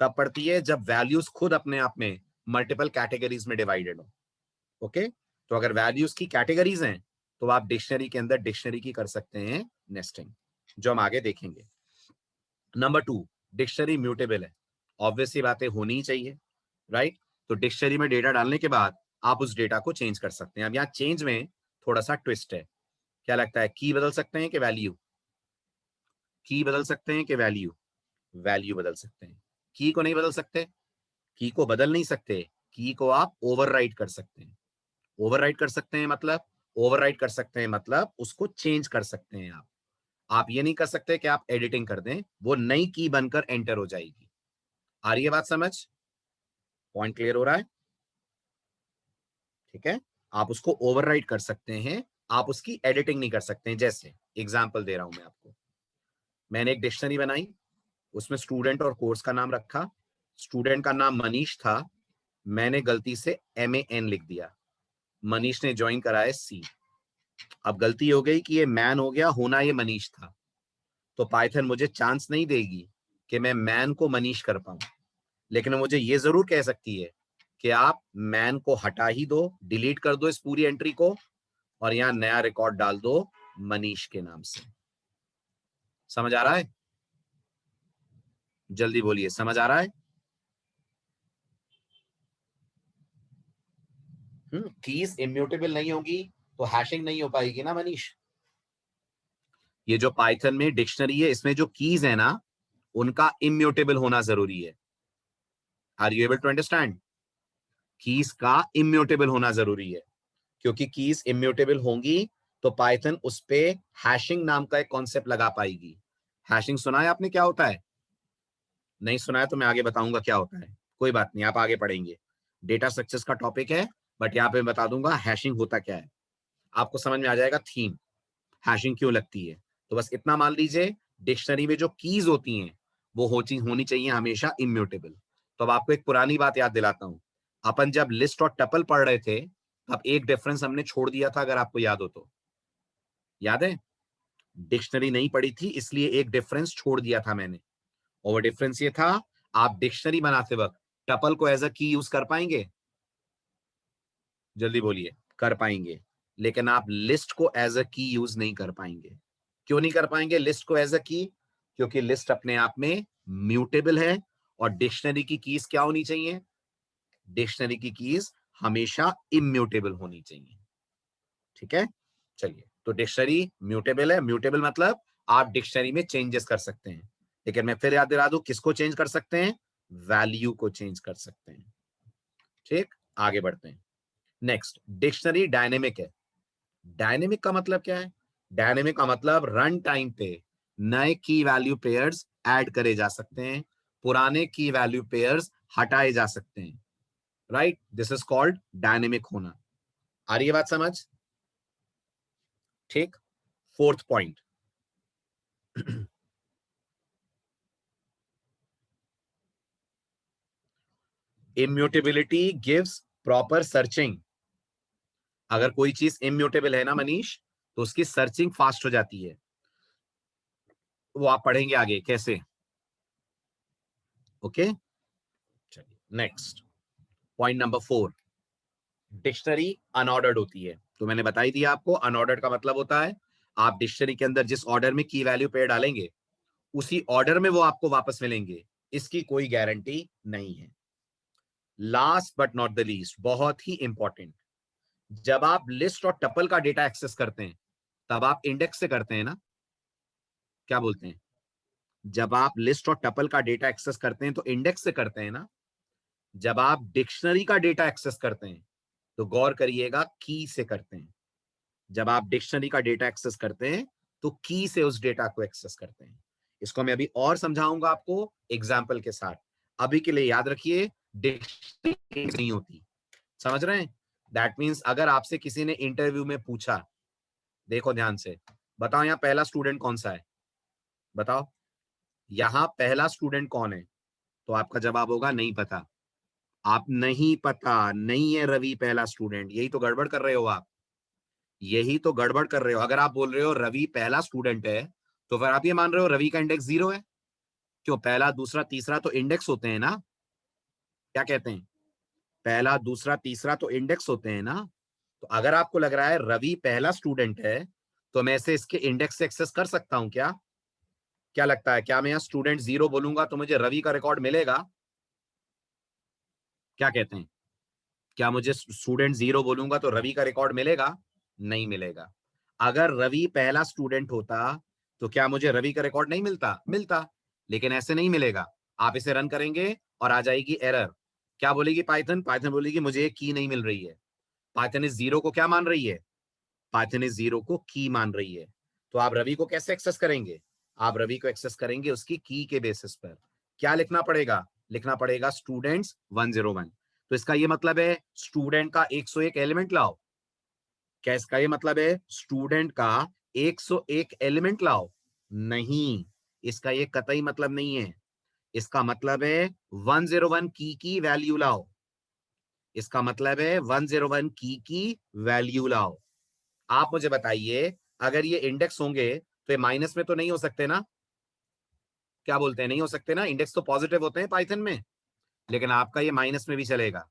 तब पड़ती है जब वैल्यूज खुद अपने आप में मल्टीपल कैटेगरीज में डिवाइडेड हो। ओके, तो अगर वैल्यूज की कैटेगरीज हैं तो आप डिक्शनरी के अंदर डिक्शनरी की कर सकते हैं नेस्टिंग, जो हम आगे देखेंगे। नंबर 2, डिक्शनरी म्यूटेबल है। ऑब्वियसली बातें होनी ही चाहिए, राइट। तो डिक्शनरी में डेटा डालने के बाद आप उस डेटा को चेंज कर सकते हैं। अब यहाँ चेंज में थोड़ा सा ट्विस्ट है। क्या लगता है, की बदल सकते हैं कि वैल्यू? की बदल सकते हैं कि वैल्यू? वैल्यू बदल सकते हैं, की को नहीं बदल सकते। की को बदल नहीं सकते, की को आप ओवरराइट कर सकते हैं। ओवरराइट कर सकते हैं मतलब, ओवरराइट कर सकते हैं मतलब उसको चेंज कर सकते हैं आप ये नहीं कर सकते कि आप एडिटिंग कर दें, वो नई की बनकर एंटर हो जाएगी। आ रही है बात समझ? पॉइंट क्लियर हो रहा है? ठीक है। आप उसको ओवरराइट कर सकते हैं, आप उसकी एडिटिंग नहीं कर सकते हैं। जैसे एग्जांपल दे रहा हूं मैं आपको, मैंने एक डिक्शनरी बनाई, उसमें स्टूडेंट और कोर्स का नाम रखा। स्टूडेंट का नाम मनीष था, मैंने गलती से MAN लिख दिया। मनीष ने ज्वाइन करा है सी। अब गलती हो गई कि ये मैन हो गया, होना ये मनीष था। तो पाइथन मुझे चांस नहीं देगी कि मैं मैन को मनीष कर पाऊं, लेकिन मुझे ये जरूर कह सकती है कि आप मैन को हटा ही दो, डिलीट कर दो इस पूरी एंट्री को, और यहां नया रिकॉर्ड डाल दो मनीष के नाम से। समझ आ रहा है? जल्दी बोलिए, समझ आ रहा है? कीज इम्यूटेबल नहीं होगी तो हैशिंग नहीं हो पाएगी ना मनीष। ये जो पाइथन में डिक्शनरी है, इसमें जो कीज है ना, उनका इम्यूटेबल होना जरूरी है। Are you able to understand? Keys का इम्यूटेबल होना जरूरी है, क्योंकि कीज इम्यूटेबल होंगी तो पाइथन उस पे हैशिंग नाम का एक कॉन्सेप्ट लगा पाएगी। हैशिंग सुना है आपने क्या होता है? नहीं सुना है तो मैं आगे बताऊंगा क्या होता है, कोई बात नहीं, आप आगे पढ़ेंगे। डेटा स्ट्रक्चर्स का टॉपिक है, बट यहाँ पे मैं बता दूंगा हैशिंग होता क्या है, आपको समझ में आ जाएगा थीम, हैशिंग क्यों लगती है। तो बस इतना मान लीजिए, डिक्शनरी में जो कीज होती हैं वो होनी चाहिए हमेशा इम्यूटेबल। तो अब आपको एक पुरानी बात याद दिलाता हूं, अपन जब लिस्ट और टपल पढ़ रहे थे तब एक डिफरेंस हमने छोड़ दिया था, अगर आपको याद हो तो। याद है? डिक्शनरी नहीं पढ़ी थी इसलिए एक डिफरेंस छोड़ दिया था मैंने, और वो डिफरेंस ये था, आप डिक्शनरी बनाते वक्त टपल को एज अ की यूज कर पाएंगे? जल्दी बोलिए, कर पाएंगे। लेकिन आप लिस्ट को एज अ की यूज नहीं कर पाएंगे। क्यों नहीं कर पाएंगे लिस्ट को एज अ की? क्योंकि लिस्ट अपने आप में म्यूटेबल है, और डिक्शनरी की कीज क्या होनी चाहिए? डिक्शनरी की कीज हमेशा इम्यूटेबल होनी चाहिए। ठीक है, चलिए, तो डिक्शनरी म्यूटेबल है, म्यूटेबल मतलब आप डिक्शनरी में चेंजेस कर सकते हैं, लेकिन मैं फिर याद दिला दूं, किसको चेंज कर सकते हैं? वैल्यू को चेंज कर सकते हैं। ठीक, आगे बढ़ते हैं। नेक्स्ट, डिक्शनरी डायनेमिक है। डायनेमिक का मतलब क्या है? डायनेमिक का मतलब रन टाइम पे नए की वैल्यू पेयर्स ऐड करे जा सकते हैं, पुराने की वैल्यू पेयर्स हटाए जा सकते हैं। Right, this is called dynamic होना। आ रही है बात समझ? ठीक, fourth point, immutability gives proper searching. अगर कोई चीज इम्यूटेबल है ना मनीष, तो उसकी सर्चिंग फास्ट हो जाती है। वो आप पढ़ेंगे आगे कैसे। ओके, चलिए next, point number 4, dictionary unordered होती है। तो मैंने बताई दिया आपको, अनऑर्डर्ड का मतलब होता है आप डिक्शनरी के अंदर जिस ऑर्डर में की वैल्यू पेयर डालेंगे उसी ऑर्डर में वो आपको वापस मिलेंगे, इसकी कोई गारंटी नहीं है। Last but not the least, बहुत ही इंपॉर्टेंट, जब आप लिस्ट और टपल का डेटा एक्सेस करते हैं तब आप इंडेक्स से करते हैं ना? क्या बोलते हैं? जब आप लिस्ट और टपल का डेटा एक्सेस करते हैं तो इंडेक्स से करते हैं ना? जब आप डिक्शनरी का डेटा एक्सेस करते हैं तो गौर करिएगा की से करते हैं। जब आप डिक्शनरी का डेटा एक्सेस करते हैं तो की से उस डेटा को एक्सेस करते हैं। इसको मैं अभी और समझाऊंगा आपको एग्जाम्पल के साथ। अभी के लिए याद रखिए, डिक्शनरी नहीं होती। समझ रहे हैं? दैट मीन्स अगर आपसे किसी ने इंटरव्यू में पूछा, देखो ध्यान से, बताओ यहाँ पहला स्टूडेंट कौन सा है? बताओ यहाँ पहला स्टूडेंट कौन है? तो आपका जवाब होगा नहीं पता। आप नहीं पता, नहीं है रवि पहला स्टूडेंट, यही तो गड़बड़ कर रहे हो आप। यही तो गड़बड़ कर रहे हो। अगर आप बोल रहे हो रवि पहला स्टूडेंट है, तो फिर आप ये मान रहे हो रवि का इंडेक्स 0 है। क्यों? पहला दूसरा तीसरा तो इंडेक्स होते हैं ना? क्या कहते हैं? पहला दूसरा तीसरा तो इंडेक्स होते हैं ना? तो अगर आपको लग रहा है रवि पहला स्टूडेंट है, तो मैं इसे इसके इंडेक्स से एक्सेस कर सकता हूं क्या? क्या लगता है, क्या मैं यहाँ स्टूडेंट 0 बोलूंगा तो मुझे रवि का रिकॉर्ड मिलेगा? क्या कहते हैं? क्या मुझे स्टूडेंट 0 बोलूंगा तो रवि का रिकॉर्ड मिलेगा? नहीं मिलेगा। अगर रवि पहला स्टूडेंट होता तो क्या मुझे रवि का रिकॉर्ड नहीं मिलता? मिलता, लेकिन ऐसे नहीं मिलेगा। आप इसे रन करेंगे और आ जाएगी एरर। क्या बोलेगी पाइथन? पाइथन बोलेगी मुझे एक की नहीं मिल रही है। पाइथन इस 0 को क्या मान रही है? पाइथन इस 0 को की मान रही है। तो आप रवि को कैसे एक्सेस करेंगे? आप रवि को एक्सेस करेंगे उसकी की के बेसिस पर। क्या लिखना पड़ेगा? लिखना पड़ेगा स्टूडेंट्स 101। तो इसका ये मतलब है स्टूडेंट का 101 एलिमेंट लाओ। क्या इसका ये मतलब है स्टूडेंट का 101 एलिमेंट लाओ? नहीं, इसका ये कतई मतलब नहीं है। इसका मतलब है 101 की वैल्यू लाओ। इसका मतलब है 101 की वैल्यू लाओ। आप मुझे बताइए, अगर ये इंडेक्स होंगे तो ये माइनस में तो नहीं हो सकते ना? क्या बोलते हैं, नहीं हो सकते ना, इंडेक्स तो पॉजिटिव होते हैं पाइथन में, लेकिन आपका ये माइनस में भी चलेगा,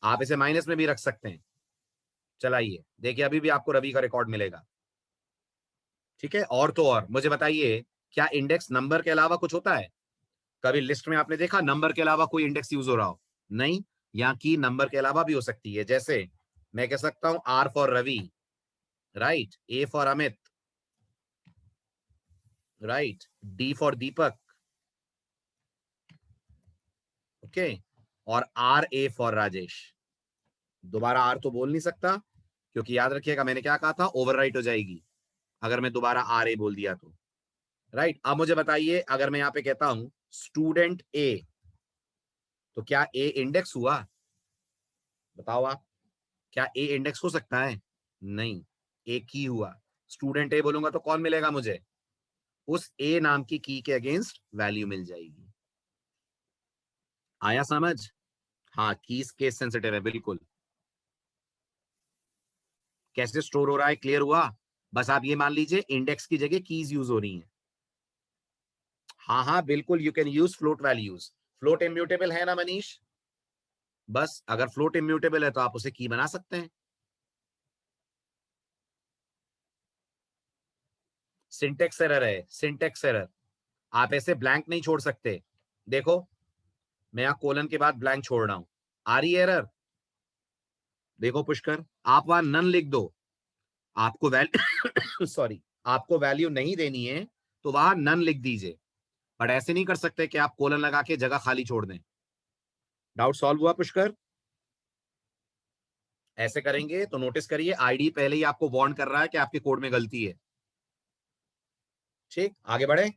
आप इसे माइनस में भी रख सकते हैं। चलाइए, देखिए अभी भी आपको रवि का रिकॉर्ड मिलेगा। ठीक है, और तो और मुझे बताइए, क्या इंडेक्स नंबर के अलावा कुछ होता है? कभी लिस्ट में आपने देखा नंबर के अलावा कोई इंडेक्स यूज हो रहा हो? नहीं, यहाँ की नंबर के अलावा भी हो सकती है। जैसे मैं कह सकता हूं R for Ravi, right, A for Amit, right, D for Deepak, okay, और आर ए फॉर राजेश। दोबारा आर तो बोल नहीं सकता, क्योंकि याद रखिएगा मैंने क्या कहा था, ओवरराइट हो जाएगी अगर मैं दोबारा आर ए बोल दिया तो। राइट, अब मुझे बताइए, अगर मैं यहाँ पे कहता हूं स्टूडेंट ए, तो क्या ए इंडेक्स हुआ? बताओ आप, क्या ए इंडेक्स हो सकता है? नहीं, ए की हुआ। स्टूडेंट ए बोलूंगा तो कौन मिलेगा मुझे? उस ए नाम की की के अगेंस्ट वैल्यू मिल जाएगी। आया समझ? हाँ, कीज केस सेंसिटिव है बिल्कुल। कैसे स्टोर हो रहा है, क्लियर हुआ? बस आप ये मान लीजिए इंडेक्स की जगह कीज यूज हो रही हैं। हाँ हाँ बिल्कुल, you can use float values. Float immutable है ना मनीष? बस अगर फ्लोट इम्यूटेबल है तो आप उसे की बना सकते हैं। सिंटेक्स एरर है, सिंटेक्स एरर। आप ऐसे ब्लैंक नहीं छोड़ सकते। देखो, मैं यहां कोलन के बाद ब्लैंक छोड़ रहा हूं, आ रही है एरर? देखो पुष्कर, आप वहां नन लिख दो, आपको वैल्यू सॉरी, आपको वैल्यू नहीं देनी है तो वहां नन लिख दीजिए, बट ऐसे नहीं कर सकते कि आप कोलन लगा के जगह खाली छोड़ दें। डाउट सॉल्व हुआ पुष्कर? ऐसे करेंगे तो नोटिस करिए आईडी पहले ही आपको वार्न कर रहा है कि आपके कोड में गलती है। ठीक, आगे बढ़े।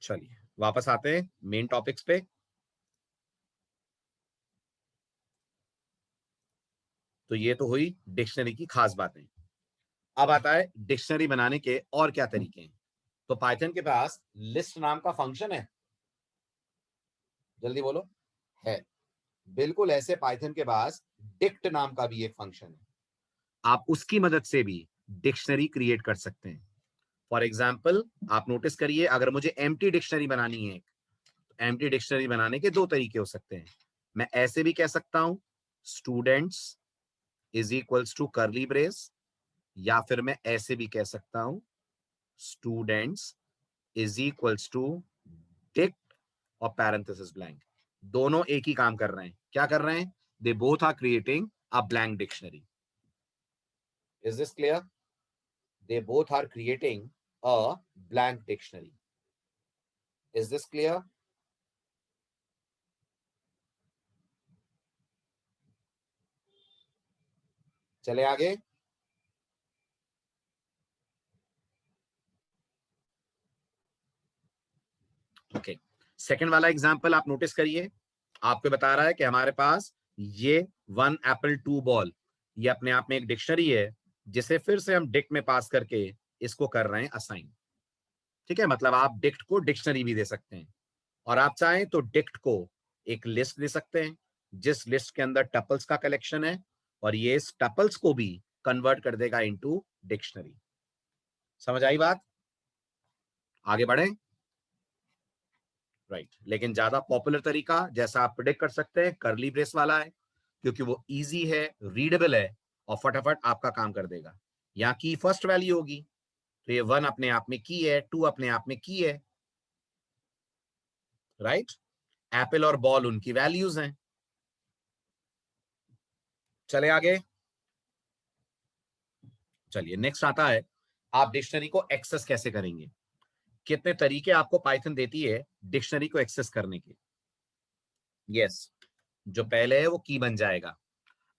चलिए वापस आते हैं मेन टॉपिक्स पे। तो ये तो हुई डिक्शनरी की खास बातें। अब आता है डिक्शनरी बनाने के और क्या तरीके हैं। तो पाइथन के पास लिस्ट नाम का फंक्शन है, जल्दी बोलो। है, बिल्कुल ऐसे पाइथन के पास डिक्ट नाम का भी एक फंक्शन है, आप उसकी मदद से भी डिक्शनरी क्रिएट कर सकते हैं। फॉर एग्जाम्पल आप नोटिस करिए, अगर मुझे एम्प्टी डिक्शनरी बनानी है, एम्प्टी डिक्शनरी बनाने के दो तरीके हो सकते हैं। मैं ऐसे भी कह सकता हूं students is equals to curly brace, या फिर मैं ऐसे भी कह सकता हूं students is equals to dict और पैरेंथेसिस ब्लैंक। दोनों एक ही काम कर रहे हैं, क्या कर रहे हैं? They both are creating a blank dictionary. Is this clear? They both are creating a blank dictionary. Is this clear? चले आगे। ओके, सेकंड वाला एग्जांपल आप नोटिस करिए, आपको बता रहा है कि हमारे पास ये वन एप्पल टू बॉल, ये अपने आप में एक डिक्शनरी है, जिसे फिर से हम डिक्ट में पास करके इसको कर रहे हैं असाइन। ठीक है, मतलब आप डिक्ट को डिक्शनरी भी दे सकते हैं, और आप चाहें तो डिक्ट को एक लिस्ट दे सकते हैं, जिस लिस्ट के अंदर टपल्स का कलेक्शन है, और ये इस टपल्स को भी कन्वर्ट कर देगा इनटू डिक्शनरी। समझ आई बात? आगे बढ़े। राइट, लेकिन ज्यादा पॉपुलर तरीका जैसा आप प्रिडिक्ट कर सकते हैं करली ब्रेस वाला है, क्योंकि वो इजी है, रीडेबल है, और फटाफट आपका काम कर देगा। यहाँ की फर्स्ट वैल्यू होगी, तो ये वन अपने आप में की है, टू अपने आप में की है, राइट। एप्पल और बॉल उनकी वैल्यूज हैं। चले आगे। चलिए नेक्स्ट आता है, आप डिक्शनरी को एक्सेस कैसे करेंगे। कितने तरीके आपको पाइथन देती है डिक्शनरी को एक्सेस करने के। यस, जो पहले है वो की बन जाएगा।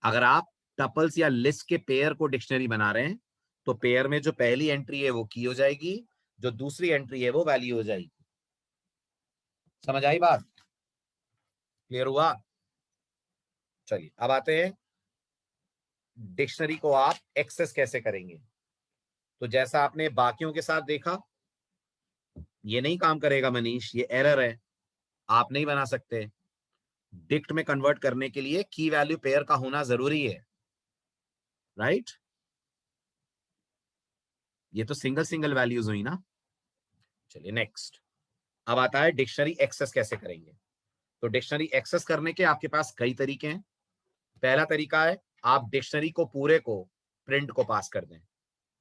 अगर आप टपल्स या लिस्ट के पेयर को डिक्शनरी बना रहे हैं, तो पेयर में जो पहली एंट्री है वो की हो जाएगी, जो दूसरी एंट्री है वो वैल्यू हो जाएगी। समझ आई बात? क्लियर हुआ? चलिए अब आते हैं डिक्शनरी को आप एक्सेस कैसे करेंगे। तो जैसा आपने बाकियों के साथ देखा, ये नहीं काम करेगा मनीष, ये एरर है, आप नहीं बना सकते। डिक्ट में कन्वर्ट करने के लिए की वैल्यू पेयर का होना जरूरी है, राइट। ये तो सिंगल सिंगल वैल्यूज हुई ना। चलिए नेक्स्ट, अब आता है डिक्शनरी एक्सेस कैसे करेंगे। तो डिक्शनरी एक्सेस करने के आपके पास कई तरीके हैं। पहला तरीका है आप डिक्शनरी को पूरे को प्रिंट को पास कर दें,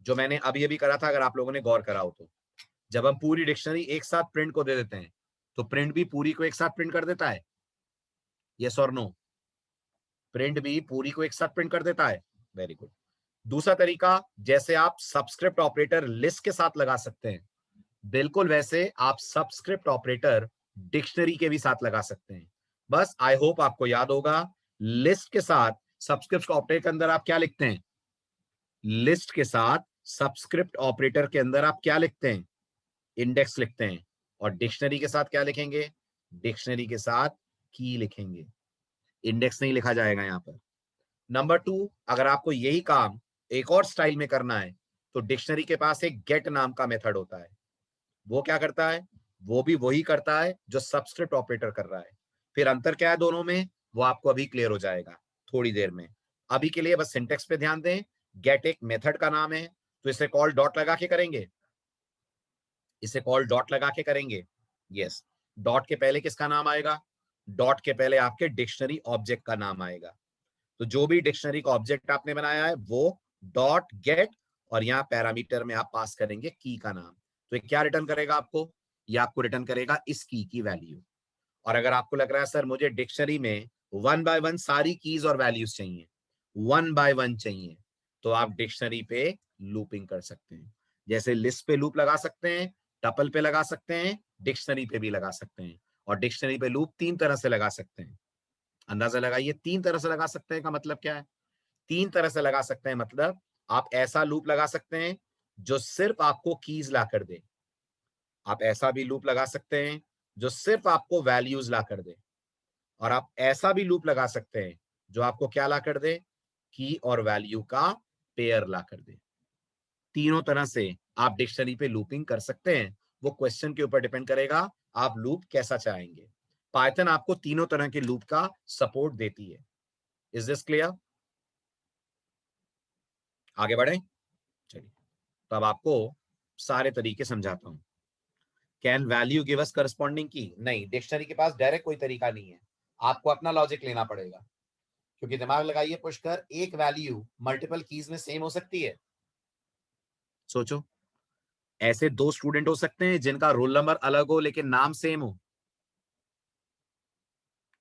जो मैंने अभी अभी करा था, अगर आप लोगों ने गौर करा हो तो। जब हम पूरी डिक्शनरी एक साथ प्रिंट को दे देते हैं तो प्रिंट भी पूरी को एक साथ प्रिंट कर देता है, यस और नो? प्रिंट भी पूरी को एक साथ प्रिंट कर देता है। Very good. दूसरा तरीका, जैसे आप सबस्क्रिप्ट ऑपरेटर लिस्ट के साथ लगा सकते हैं, बिल्कुल वैसे आप सबस्क्रिप्ट ऑपरेटर डिक्शनरी के भी साथ लगा सकते हैं। बस आई होप आपको याद होगा, लिस्ट के साथ सबस्क्रिप्ट ऑपरेटर के अंदर आप क्या लिखते हैं? लिस्ट के साथ सबस्क्रिप्ट ऑपरेटर के अंदर आप क्या लिखते हैं? इंडेक्स लिखते हैं। और डिक्शनरी के साथ क्या लिखेंगे? डिक्शनरी के साथ की लिखेंगे, इंडेक्स नहीं लिखा जाएगा यहां पर। नंबर 2, अगर आपको यही काम एक और स्टाइल में करना है तो डिक्शनरी के पास एक गेट नाम का मेथड होता है। वो क्या करता है? वो भी वही करता है जो सबस्क्रिप्ट ऑपरेटर कर रहा है। फिर अंतर क्या है दोनों में, वो आपको अभी क्लियर हो जाएगा थोड़ी देर में। अभी के लिए बस सिंटेक्स पे ध्यान दें। गेट एक मेथड का नाम है, तो इसे कॉल डॉट लगा के करेंगे, इसे कॉल डॉट लगा के करेंगे। यस, डॉट के पहले किसका नाम आएगा? डॉट के पहले आपके डिक्शनरी ऑब्जेक्ट का नाम आएगा। तो जो भी डिक्शनरी का ऑब्जेक्ट आपने बनाया है वो डॉट गेट, और यहाँ पैरामीटर में आप पास करेंगे की का नाम। तो ये क्या रिटर्न करेगा आपको? ये आपको रिटर्न करेगा इस की वैल्यू। और अगर आपको लग रहा है सर मुझे डिक्शनरी में वन बाय वन सारी कीज और वैल्यूज चाहिए, वन बाय वन चाहिए, तो आप डिक्शनरी पे लूपिंग कर सकते हैं। जैसे लिस्ट पे लूप लगा सकते हैं, टपल पे लगा सकते हैं, डिक्शनरी पे भी लगा सकते हैं। और डिक्शनरी पे लूप 3 तरह से लगा सकते हैं। अंदाजा लगाइए 3 तरह से लगा सकते हैं का मतलब क्या है? 3 तरह से लगा सकते हैं मतलब आप ऐसा लूप लगा सकते हैं जो सिर्फ आपको कीज ला कर दे। आप ऐसा भी लूप लगा सकते हैं जो सिर्फ आपको वैल्यूज ला कर दे। और आप ऐसा भी लूप लगा सकते हैं जो आपको क्या ला कर दे? की और वैल्यू का पेयर ला कर दे। तीनों तरह से आप डिक्शनरी पे लूपिंग कर सकते हैं। वो क्वेश्चन के ऊपर डिपेंड करेगा आप लूप कैसा चाहेंगे। पाइथन आपको तीनों तरह के लूप का सपोर्ट देती है। Is this clear? आगे बढ़े? चलिए, तो अब आपको सारे तरीके समझाता हूं। Can value give us corresponding की? नहीं, डिक्शनरी के पास डायरेक्ट कोई तरीका नहीं है, आपको अपना लॉजिक लेना पड़ेगा। क्योंकि दिमाग लगाइए पुष्कर, एक वैल्यू मल्टीपल कीज में सेम हो सकती है? सोचो, ऐसे 2 स्टूडेंट हो सकते हैं जिनका रोल नंबर अलग हो लेकिन नाम सेम हो।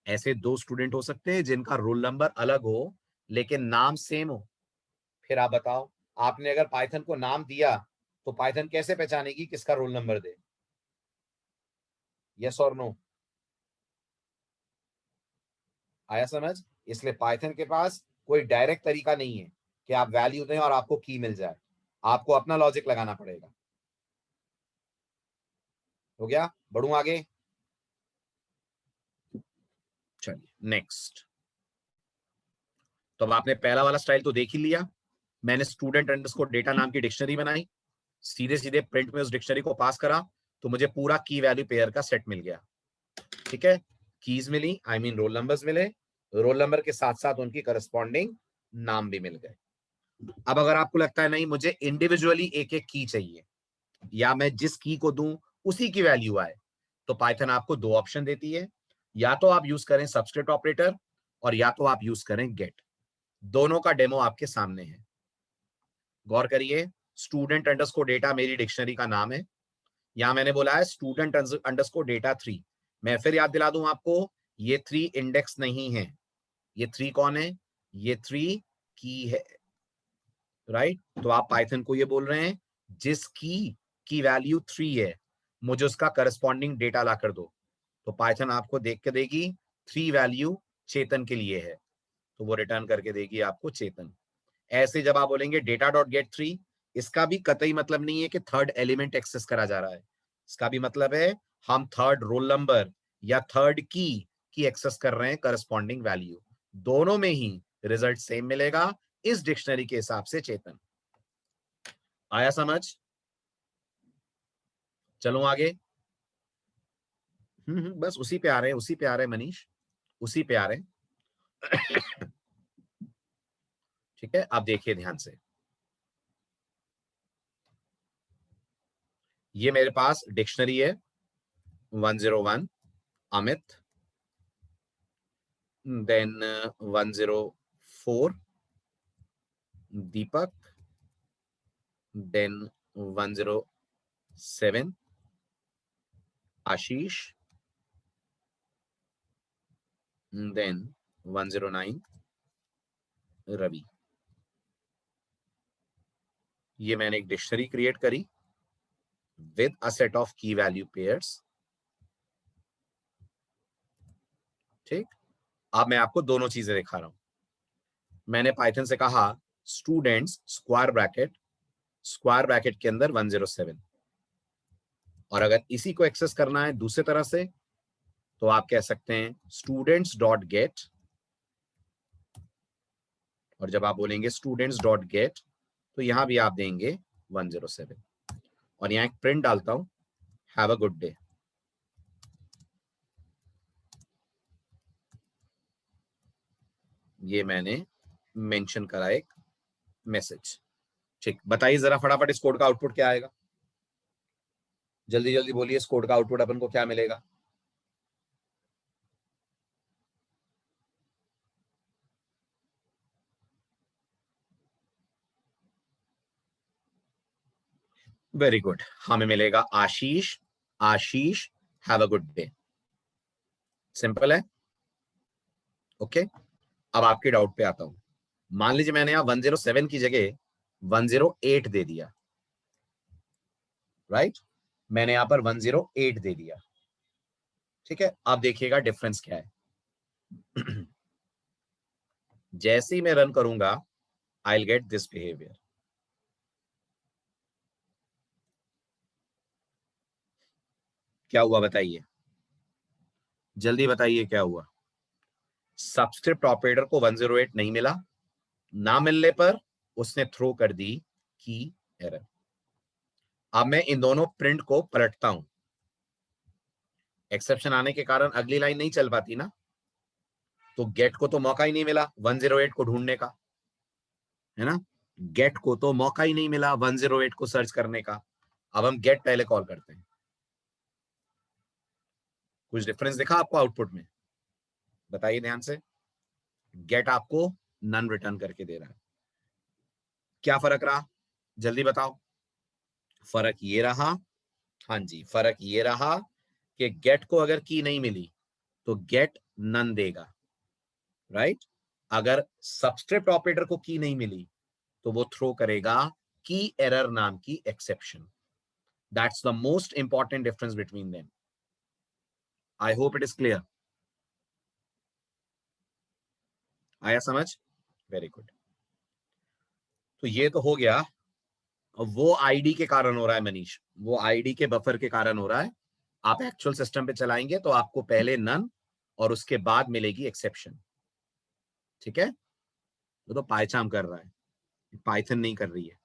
ऐसे 2 स्टूडेंट हो सकते हैं जिनका रोल नंबर अलग हो लेकिन नाम सेम हो। फिर आप बताओ, आपने अगर पाइथन को नाम दिया तो पाइथन कैसे पहचानेगी किसका रोल नंबर दे? यस और नो? आया समझ? इसलिए पाइथन के पास कोई डायरेक्ट तरीका नहीं है कि आप वैल्यू दें और आपको की मिल जाए। आपको अपना लॉजिक लगाना पड़ेगा। हो गया? बढ़ूं आगे? चलिए नेक्स्ट। तो अब आपने पहला वाला स्टाइल तो देख ही लिया। मैंने स्टूडेंट अंडरस्कोर डेटा नाम की डिक्शनरी बनाई, सीधे सीधे प्रिंट में उस डिक्शनरी को पास करा, तो मुझे पूरा की वैल्यू पेयर का सेट मिल गया। ठीक है, कीज मिली, आई मीन रोल नंबर्स मिले, रोल नंबर के साथ साथ उनकी करस्पॉन्डिंग नाम भी मिल गए। अब अगर आपको लगता है नहीं मुझे इंडिविजुअली एक एक की चाहिए, या मैं जिस की को दूं उसी की वैल्यू आए, तो पाइथन आपको 2 ऑप्शन देती है। या तो आप यूज करें सबस्क्रिप्ट ऑपरेटर, और या तो आप यूज करें गेट। दोनों का डेमो आपके सामने है, गौर करिए। स्टूडेंट अंडरस्कोर डेटा मेरी डिक्शनरी का नाम है। यहां मैंने बोला है स्टूडेंट अंडरस्कोर डेटा 3। मैं फिर याद दिला दूं आपको, ये 3 इंडेक्स नहीं है। ये 3 कौन है? ये 3 की है, राइट? तो आप पाइथन को ये बोल रहे हैं जिस की वैल्यू 3 है, मुझे उसका करस्पॉन्डिंग डेटा ला कर दो। तो पाइथन आपको देख के देगी 3 वैल्यू चेतन के लिए है, तो वो रिटर्न करके देगी आपको चेतन। ऐसे जब आप बोलेंगे डेटा डॉट गेट 3, इसका भी कतई मतलब नहीं है कि थर्ड एलिमेंट एक्सेस करा जा रहा है। इसका भी मतलब है हम थर्ड रोल नंबर या थर्ड की एक्सेस कर रहे हैं करस्पॉन्डिंग वैल्यू। दोनों में ही रिजल्ट सेम मिलेगा इस डिक्शनरी के हिसाब से चेतन। आया समझ? चलो आगे। बस उसी पे आ रहे हैं, उसी पे आ रहे हैं मनीष, उसी पे आ रहे हैं। ठीक है, आप देखिए ध्यान से। ये मेरे पास डिक्शनरी है 101 अमित, देन 104 दीपक, देन 107 आशीष, देन 109 रवि। ये मैंने एक डिक्शनरी क्रिएट करी विद अ सेट ऑफ की वैल्यू पेयर्स। ठीक, अब मैं आपको दोनों चीजें दिखा रहा हूं। मैंने पाइथन से कहा स्टूडेंट्स स्क्वायर ब्रैकेट के अंदर 107, और अगर इसी को एक्सेस करना है दूसरे तरह से तो आप कह सकते हैं स्टूडेंट्स डॉट गेट, और जब आप बोलेंगे स्टूडेंट्स डॉट गेट तो यहां भी आप देंगे 107, और यहां एक प्रिंट डालता हूं हैव अ गुड डे। ये मैंने मेंशन करा एक मैसेज। ठीक, बताइए जरा फटाफट इस कोड का आउटपुट क्या आएगा, जल्दी जल्दी बोलिए, इस कोड का आउटपुट अपन को क्या मिलेगा। वेरी गुड, हमें मिलेगा Ashish Ashish have a good day. Simple है। ओके, अब आपके डाउट पे आता हूं। मान लीजिए मैंने यहां 107 की जगह 108 दे दिया, राइट? मैंने यहां पर 108 दे दिया। ठीक है, अब देखिएगा डिफरेंस क्या है। जैसे ही मैं रन करूंगा I will get this behaviour. क्या हुआ बताइए, जल्दी बताइए क्या हुआ। सबस्क्रिप्ट ऑपरेटर को 108 नहीं मिला, ना मिलने पर उसने थ्रो कर दी की एरर। अब मैं इन दोनों प्रिंट को पलटता हूं, एक्सेप्शन आने के कारण अगली लाइन नहीं चल पाती ना, तो गेट को तो मौका ही नहीं मिला 108 को ढूंढने का, है ना? गेट को तो मौका ही नहीं मिला 108 को सर्च करने का। अब हम गेट पहले कॉल करते हैं। कुछ डिफरेंस दिखा आपको आउटपुट में? बताइए ध्यान से। गेट आपको नन रिटर्न करके दे रहा है। क्या फर्क रहा, जल्दी बताओ। फर्क ये रहा, हाँ जी, फर्क ये रहा कि गेट को अगर की नहीं मिली तो गेट नन देगा, राइट? अगर सबस्क्रिप्ट ऑपरेटर को की नहीं मिली तो वो थ्रो करेगा की एरर नाम की exception. That's the most important difference between them. I hope it is clear. आया समझ? Very good. तो ये तो हो गया, वो आईडी के कारण हो रहा है मनीष, वो आईडी के बफर के कारण हो रहा है। आप एक्चुअल सिस्टम पे चलाएंगे तो आपको पहले नन और उसके बाद मिलेगी एक्सेप्शन। ठीक है, वो तो पाइचाम कर रहा है, पाइथन नहीं कर रही है।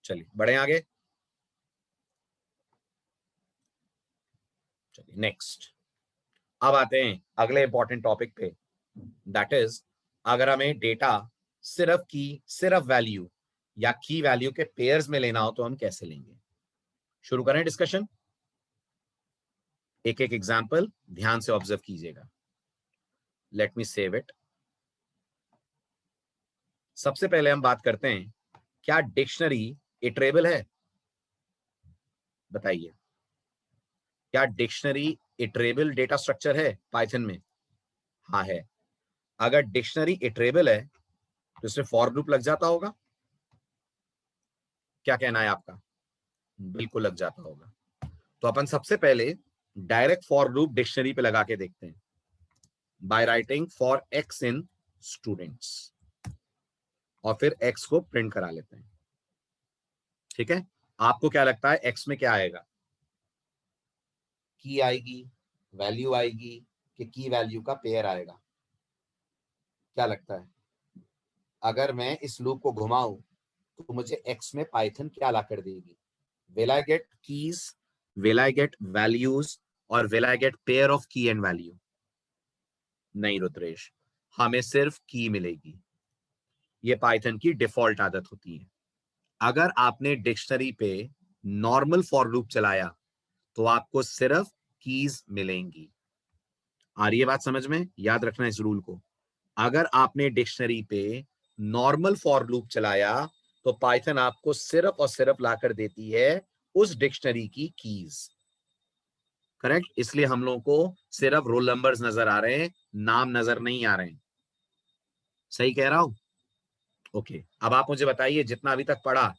चलिए बढ़े आगे। चलिए नेक्स्ट, अब आते हैं अगले इंपॉर्टेंट टॉपिक पे, दैट इज अगर हमें डेटा सिर्फ वैल्यू या की वैल्यू के पेयर्स में लेना हो तो हम कैसे लेंगे। शुरू करें डिस्कशन। एक एक एग्जांपल ध्यान से ऑब्जर्व कीजिएगा। Let me save it. सबसे पहले हम बात करते हैं, क्या डिक्शनरी इटरेबल है? बताइए, क्या डिक्शनरी इटरेबल डेटा स्ट्रक्चर है पाइथन में? हाँ है। अगर डिक्शनरी इटरेबल है तो इसमें फॉर लूप लग जाता होगा, क्या कहना है आपका? बिल्कुल लग जाता होगा। तो अपन सबसे पहले डायरेक्ट फॉर लूप डिक्शनरी पे लगा के देखते हैं by writing for x in students, और फिर एक्स को प्रिंट करा लेते हैं। ठीक है, आपको क्या लगता है एक्स में क्या आएगा? की आएगी, वैल्यू आएगी, कि की वैल्यू का पेयर आएगा? क्या लगता है? अगर मैं इस लूप को घुमाऊं तो मुझे एक्स में पाइथन क्या ला कर देगी? Will I get keys, will I get values, और will I get pair of key and value? नहीं रुद्रेश, हमें सिर्फ की मिलेगी। ये पाइथन की डिफॉल्ट आदत होती है। अगर आपने डिक्शनरी पे नॉर्मल फॉर लूप चलाया तो आपको सिर्फ कीज मिलेंगी। आ रही है बात समझ में? याद रखना इस रूल को। अगर आपने डिक्शनरी पे नॉर्मल फॉर लूप चलाया तो पाइथन आपको सिर्फ और सिर्फ लाकर देती है उस डिक्शनरी की कीज। करेक्ट? इसलिए हम लोगों को सिर्फ रोल नंबर्स नजर आ रहे हैं, नाम नजर नहीं आ रहे हैं। सही कह रहा हूं? ओके, अब आप मुझे बताइए, जितना अभी तक पढ़ा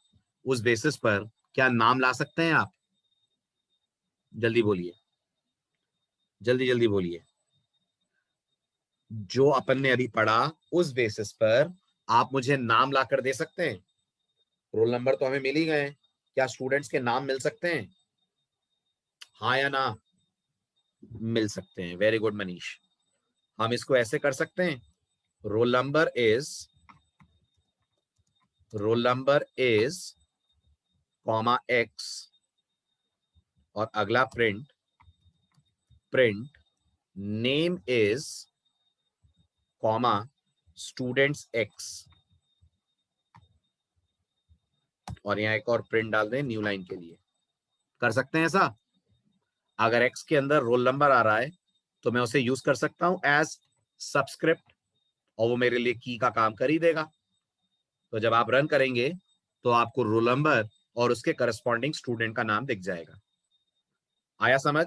उस बेसिस पर क्या नाम ला सकते हैं आप? जल्दी बोलिए, जल्दी जल्दी बोलिए। जो अपन ने अभी पढ़ा उस बेसिस पर आप मुझे नाम लाकर दे सकते हैं? रोल नंबर तो हमें मिल ही गए हैं, क्या स्टूडेंट्स के नाम मिल सकते हैं? हाँ या ना? मिल सकते हैं। Very good Manish. हम इसको ऐसे कर सकते हैं, roll number is comma x और अगला print name is comma students x, और यहां एक और प्रिंट डाल दें न्यू लाइन के लिए। कर सकते हैं ऐसा? अगर एक्स के अंदर रोल नंबर आ रहा है तो मैं उसे यूज कर सकता हूं एज सबस्क्रिप्ट, और वो मेरे लिए की का काम कर ही देगा। तो जब आप रन करेंगे तो आपको रोल नंबर और उसके करस्पॉन्डिंग स्टूडेंट का नाम दिख जाएगा। आया समझ?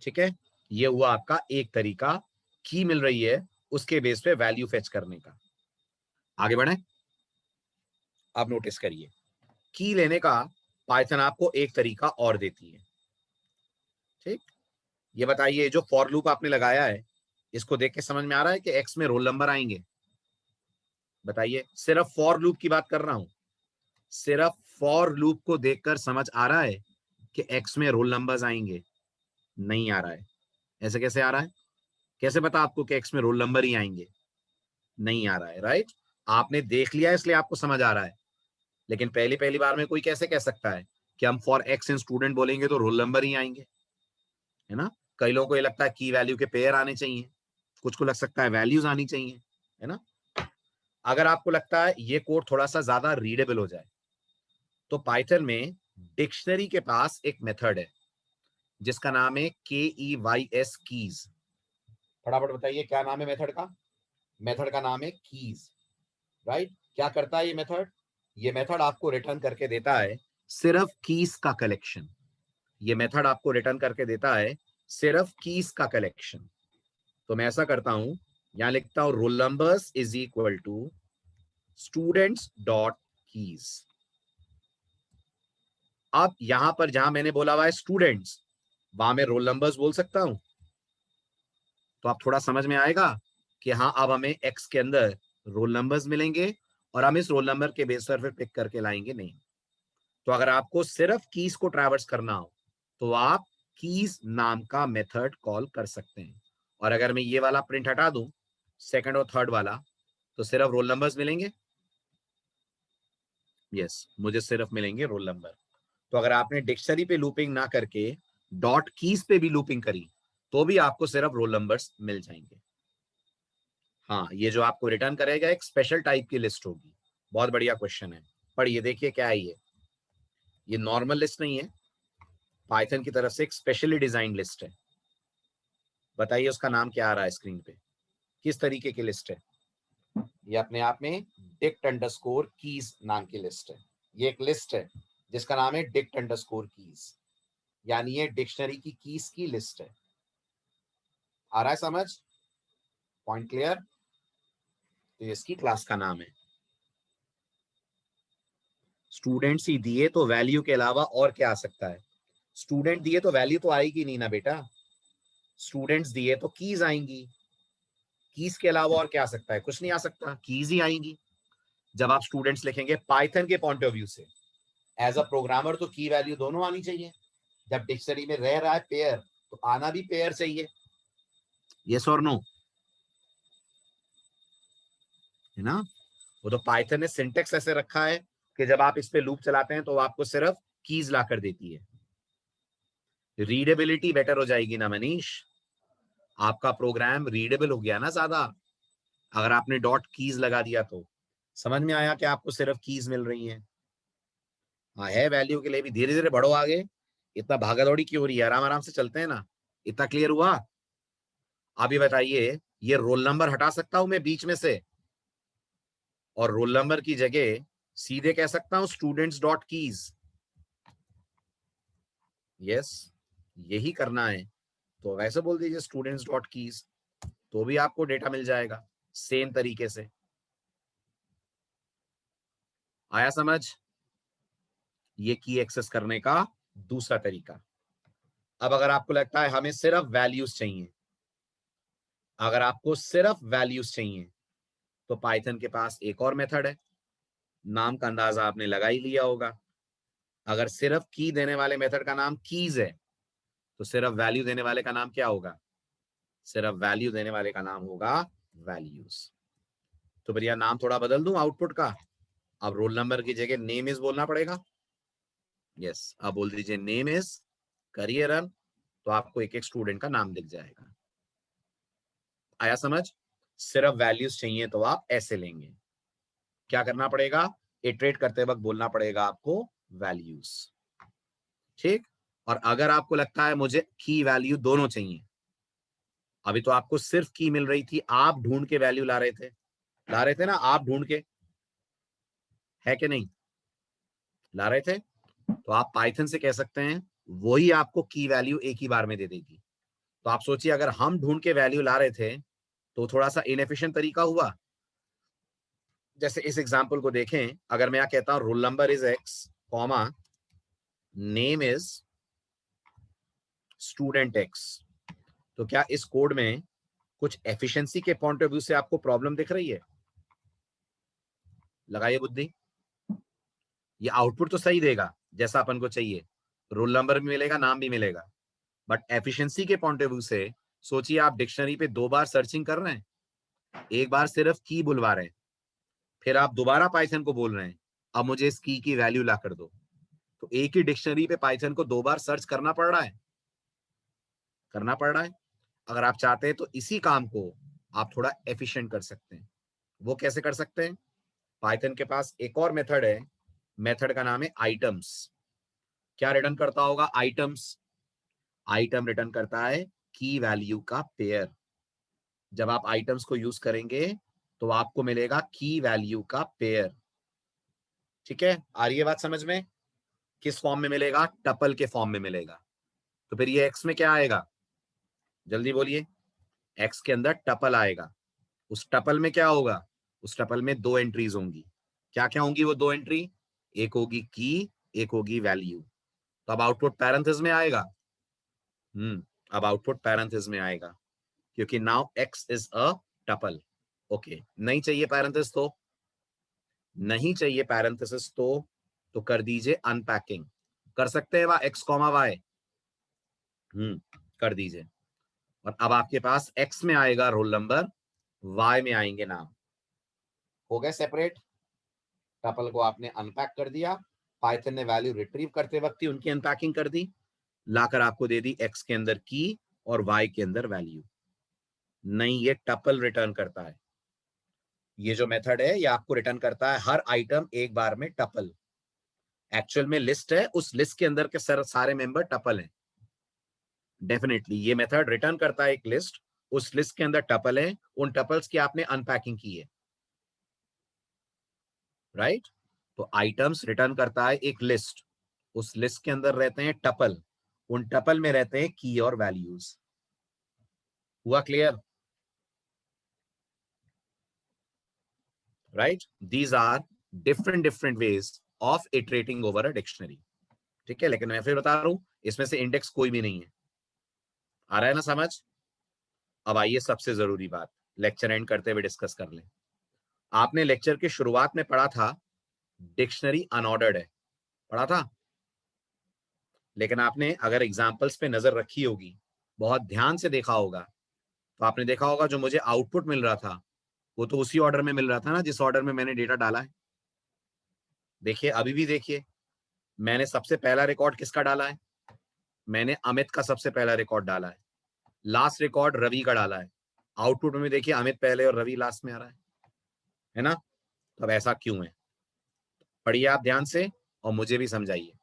ठीक है, ये हुआ आपका एक तरीका, की मिल रही है उसके बेस पे वैल्यू फेच करने का। आगे बढ़े, अब नोटिस करिए, की लेने का पाइथन आपको एक तरीका और देती है। ठीक, ये बताइए, जो फॉर लूप आपने लगाया है इसको देख के समझ में आ रहा है कि एक्स में रोल नंबर आएंगे? बताइए, सिर्फ फॉर लूप की बात कर रहा हूं, सिर्फ फॉर लूप को देखकर समझ आ रहा है कि एक्स में रोल नंबर्स आएंगे? नहीं आ रहा है। ऐसे कैसे आ रहा है? कैसे पता आपको कि एक्स में रोल नंबर ही आएंगे? नहीं आ रहा है, राइट? आपने देख लिया इसलिए आपको समझ आ रहा है, लेकिन पहली पहली बार में कोई कैसे कह सकता है कि हम फॉर एक्स इन स्टूडेंट बोलेंगे तो रोल नंबर ही आएंगे? है ना? कई लोगों को ये लगता है की वैल्यू के पेयर आने चाहिए, कुछ को लग सकता है वैल्यूज आनी चाहिए, है ना? अगर आपको लगता है ये कोड थोड़ा सा ज्यादा रीडेबल हो जाए तो पाइथन में डिक्शनरी के पास एक मेथड है जिसका नाम है KEYS कीज। फटाफट बताइए क्या नाम है मेथड का? मेथड का नाम है कीज, राइट? क्या करता है ये मेथड? ये मेथड आपको रिटर्न करके देता है सिर्फ कीज का कलेक्शन। ये मेथड आपको रिटर्न करके देता है सिर्फ कीज का कलेक्शन। तो मैं ऐसा करता हूं, यहां लिखता हूं roll numbers is equal to students dot keys. अब यहां पर जहां मैंने बोला हुआ है स्टूडेंट्स, वहां मैं रोल नंबर्स बोल सकता हूं। तो आप थोड़ा समझ में आएगा कि हाँ, अब हमें एक्स के अंदर रोल नंबर्स मिलेंगे और हम इस रोल नंबर के बेस पर फिर पिक करके लाएंगे नहीं। तो अगर आपको सिर्फ कीज को ट्रैवर्स करना हो तो आप कीज नाम का मेथड कॉल कर सकते हैं। और अगर मैं ये वाला प्रिंट हटा दूं, सेकंड और थर्ड वाला, तो सिर्फ रोल नंबर्स मिलेंगे। यस, मुझे सिर्फ मिलेंगे रोल नंबर। तो अगर आपने डिक्शनरी पे लूपिंग ना करके डॉट कीज पे भी लूपिंग करी तो भी आपको सिर्फ रोल नंबर्स मिल जाएंगे। हाँ, ये जो आपको रिटर्न करेगा एक स्पेशल टाइप की लिस्ट होगी। बहुत बढ़िया क्वेश्चन है, पढ़िए देखिए क्या है ये नॉर्मल लिस्ट नहीं है, पाइथन की तरफ से एक स्पेशली डिजाइन लिस्ट है। बताइए उसका नाम क्या आ रहा है स्क्रीन पे? किस तरीके की लिस्ट है ये? अपने आप में डिक्ट अंडरस्कोर कीज नाम की लिस्ट है। ये एक लिस्ट है जिसका नाम है डिक्ट अंडरस्कोर कीज, यानी ये डिक्शनरी की कीज की लिस्ट है। आ रहा है समझ? Point clear? तो इसकी क्लास का नाम है। स्टूडेंट्स ही दिए तो वैल्यू के अलावा और क्या आ सकता है? स्टूडेंट दिए तो वैल्यू तो आएगी नहीं ना बेटा, स्टूडेंट्स दिए तो कीज आएंगी। कीज के अलावा और क्या आ सकता है? कुछ नहीं आ सकता, कीज ही आएंगी। जब आप स्टूडेंट्स लिखेंगे पाइथन के पॉइंट ऑफ व्यू से, एज अ प्रोग्रामर तो की वैल्यू दोनों आनी चाहिए। जब डिक्शनरी में रह रहा है पेयर तो आना भी पेयर चाहिए। यस और नो? है ना? वो तो पाइथन ने सिंटेक्स ऐसे रखा है कि जब आप इस पे लूप चलाते हैं तो आपको सिर्फ कीज ला कर देती है। रीडेबिलिटी बेटर हो जाएगी ना मनीष, आपका प्रोग्राम रीडेबल हो गया ना ज्यादा अगर आपने डॉट कीज लगा दिया तो। समझ में आया कि आपको सिर्फ कीज मिल रही हैं? हाँ है वैल्यू के लिए भी, धीरे धीरे बढ़ो आगे, इतना भागा दौड़ी क्यों हो रही है, आराम आराम से चलते हैं ना। इतना क्लियर हुआ? आप ये बताइए, ये रोल नंबर हटा सकता हूं मैं बीच में से, और रोल नंबर की जगह सीधे कह सकता हूं स्टूडेंट्स डॉट कीज। यस, यही करना है, तो वैसे बोल दीजिए स्टूडेंट्स डॉट कीज, तो भी आपको डेटा मिल जाएगा सेम तरीके से। आया समझ? ये की एक्सेस करने का दूसरा तरीका। अब अगर आपको लगता है हमें सिर्फ वैल्यूज चाहिए, अगर आपको सिर्फ वैल्यूज चाहिए, तो पाइथन के पास एक और मेथड है, नाम का अंदाजा आपने लगा ही लिया होगा। अगर सिर्फ की देने वाले मेथड का नाम कीज है, तो सिर्फ वैल्यू देने वाले का नाम क्या होगा? सिर्फ वैल्यू देने वाले का नाम होगा वैल्यूज। तो भैया नाम थोड़ा बदल दूं आउटपुट का, अब रोल नंबर की जगह नेम इज बोलना पड़ेगा। यस, अब बोल दीजिए नेम इज, करिए रन, तो आपको एक एक स्टूडेंट का नाम दिख जाएगा। आया समझ? सिर्फ वैल्यूज चाहिए तो आप ऐसे लेंगे, क्या करना पड़ेगा, इटरेट करते वक्त बोलना पड़ेगा आपको वैल्यूज। ठीक, और अगर आपको लगता है मुझे की वैल्यू दोनों चाहिए, अभी तो आपको सिर्फ की मिल रही थी, आप ढूंढ के वैल्यू ला रहे थे ना, आप ढूंढ के, है कि नहीं, ला रहे थे, तो आप पाइथन से कह सकते हैं वही आपको की वैल्यू एक ही बार में दे देगी। तो आप सोचिए अगर हम ढूंढ के वैल्यू ला रहे थे तो थोड़ा सा इनएफिशिएंट तरीका हुआ। जैसे इस एग्जांपल को देखें, अगर मैं यहां कहता हूं roll number is x comma name is student x, तो क्या इस कोड में कुछ एफिशिएंसी के पॉइंट ऑफ व्यू से आपको प्रॉब्लम दिख रही है? लगाइए बुद्धि। ये आउटपुट तो सही देगा जैसा अपन को चाहिए, रोल नंबर भी मिलेगा, नाम भी मिलेगा, बट एफिशिएंसी के पॉइंट ऑफ व्यू से सोचिए आप डिक्शनरी पे 2 बार सर्चिंग कर रहे हैं, एक बार सिर्फ की बुलवा रहे हैं, फिर आप दोबारा पाइथन को बोल रहे हैं अब मुझे इस की वैल्यू ला कर दो, तो एक ही डिक्शनरी पे पाइथन को 2 बार सर्च करना पड़ रहा है, करना पड़ रहा है। अगर आप चाहते हैं तो इसी काम को आप थोड़ा एफिशिएंट कर सकते हैं। वो कैसे कर सकते हैं? पाइथन के पास एक और मेथड है, मेथड का नाम है आइटम्स। क्या रिटर्न करता होगा आइटम्स? आइटम रिटर्न करता है की वैल्यू का पेयर। जब आप आइटम्स को यूज करेंगे तो आपको मिलेगा की वैल्यू का पेयर। ठीक है, आ रही है बात समझ में? किस फॉर्म में मिलेगा? टपल के फॉर्म में मिलेगा। तो फिर ये एक्स में क्या आएगा, जल्दी बोलिए। एक्स के अंदर टपल आएगा, उस टपल में क्या होगा? उस टपल में 2 एंट्रीज होंगी। क्या क्या होंगी वो 2 एंट्री? एक होगी की, एक होगी वैल्यू। तो अब आउटपुट पैरेंथेसिस में आएगा। अब आउटपुट पैरेंथेसिस में आएगा, क्योंकि now x is a tuple. Okay, नहीं चाहिए पैरेंथेसिस तो, नहीं चाहिए पैरेंथेसिस तो कर दीजिए अनपैकिंग। कर सकते हैं वह एक्स कॉमा वाई, कर दीजिए। और अब आपके पास एक्स में आएगा रोल नंबर, वाई में आएंगे नाम। हो गए सेपरेट। टपल को आपने अनपैक कर दिया, पाइथन ने वैल्यू रिट्रीव करते वक्त ही उनकी अनपैकिंग कर दी, लाकर आपको दे दी एक्स के अंदर की और वाई के अंदर वैल्यू। नहीं, ये टपल रिटर्न करता है। ये जो मेथड है ये आपको रिटर्न करता है हर आइटम एक बार में टपल। एक्चुअल में लिस्ट है, उस लिस्ट के अंदर के सारे मेंबर टपल हैं। डेफिनेटली ये मेथड रिटर्न करता है एक लिस्ट, उस लिस्ट के अंदर टपल है, उन टपल्स की आपने अनपैकिंग की है, राइट? तो आइटम्स रिटर्न करता है एक लिस्ट, उस लिस्ट के अंदर रहते हैं टपल, उन टपल में रहते हैं की और वैल्यूज। हुआ clear? Right, these are different different ways of iterating over a dictionary. ठीक है, लेकिन मैं फिर बता रहा हूं इसमें से इंडेक्स कोई भी नहीं है। आ रहा है ना समझ? अब आइए सबसे जरूरी बात, लेक्चर एंड करते हुए डिस्कस कर लें। आपने लेक्चर की शुरुआत में पढ़ा था डिक्शनरी अनऑर्डर्ड है, पढ़ा था, लेकिन आपने अगर एग्जाम्पल्स पे नजर रखी होगी, बहुत ध्यान से देखा होगा, तो आपने देखा होगा जो मुझे आउटपुट मिल रहा था वो तो उसी ऑर्डर में मिल रहा था ना जिस ऑर्डर में मैंने डेटा डाला है। देखिए अभी भी देखिए, मैंने सबसे पहला रिकॉर्ड किसका डाला है? मैंने अमित का सबसे पहला रिकॉर्ड डाला है, लास्ट रिकॉर्ड रवि का डाला है। आउटपुट में देखिए अमित पहले और रवि लास्ट में आ रहा है ना? तो अब ऐसा क्यों है? पढ़िए आप ध्यान से और मुझे भी समझाइए,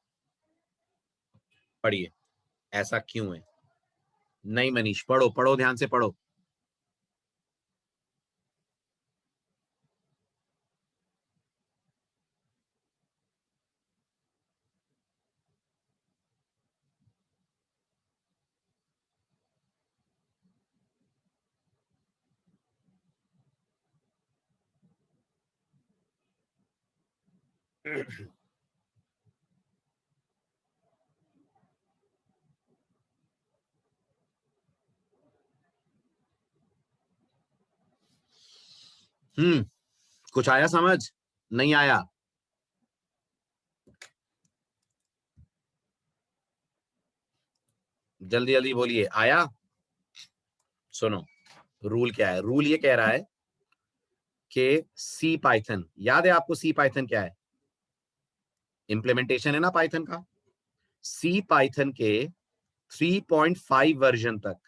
पढ़िए ऐसा क्यों है। नहीं मनीष, पढ़ो पढ़ो, ध्यान से पढ़ो। कुछ आया समझ? नहीं आया? जल्दी जल्दी बोलिए, आया? सुनो, रूल क्या है। रूल ये कह रहा है कि सी पाइथन, याद है आपको सी पाइथन क्या है? इंप्लीमेंटेशन है ना पाइथन का। सी पाइथन के 3.5 वर्जन तक,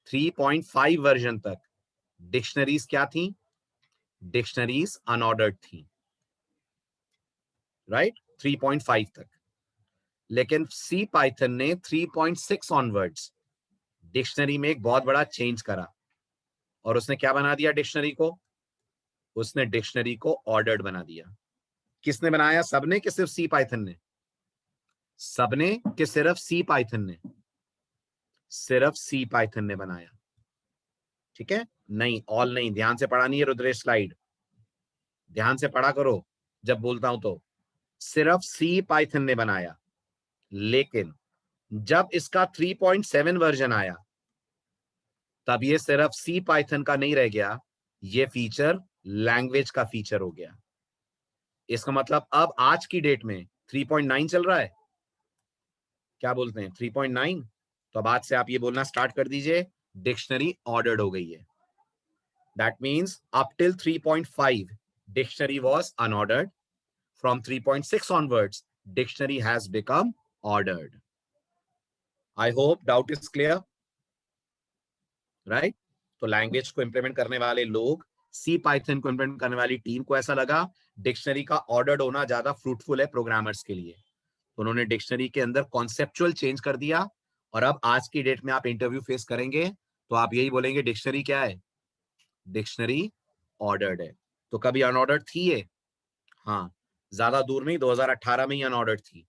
3.5 वर्जन तक डिक्शनरीज क्या थी? डिक्शनरीज अनऑर्डर्ड थी, राइट? 3.5 तक। लेकिन सी पाइथन ने 3.6 ऑनवर्ड्स डिक्शनरी में एक बहुत बड़ा चेंज करा, और उसने क्या बना दिया डिक्शनरी को? उसने डिक्शनरी को ऑर्डर्ड बना दिया। किसने बनाया? सबने कि सिर्फ सी पाइथन ने? सबने कि सिर्फ सी पाइथन ने? सिर्फ सी पाइथन ने बनाया, ठीक है? नहीं, ऑल नहीं। ध्यान से पढ़ा नहीं है रुद्रेश स्लाइड, ध्यान से पढ़ा करो जब बोलता हूं तो। सिर्फ सी पाइथन ने बनाया, लेकिन जब इसका 3.7 वर्जन आया, तब ये सिर्फ सी पाइथन का नहीं रह गया, ये फीचर लैंग्वेज का फीचर हो गया। इसका मतलब अब आज की डेट में 3.9 चल रहा है, क्या बोलते हैं 3.9, तो अब आज से आप ये बोलना स्टार्ट कर दीजिए, डिक्शनरी ऑर्डर्ड हो गई है। That means up till 3.5 dictionary was unordered, from 3.6 onwards dictionary has become ordered. I hope doubt is clear, right? तो लैंग्वेज को इंप्लीमेंट करने वाले लोग, सी पाइथन को इंप्लीमेंट करने वाली टीम को ऐसा लगा डिक्शनरी का ऑर्डर्ड होना ज्यादा फ्रूटफुल है प्रोग्रामर्स के लिए, तो उन्होंने डिक्शनरी के अंदर कॉन्सेप्चुअल चेंज कर दिया। और अब आज की डेट में आप इंटरव्यू फेस करेंगे तो आप यही बोलेंगे डिक्शनरी क्या है? डिक्शनरी ऑर्डर्ड है। तो कभी अनऑर्डर्ड थी ये? हाँ, ज्यादा दूर नहीं, 2018 में ही अनऑर्डर्ड थी।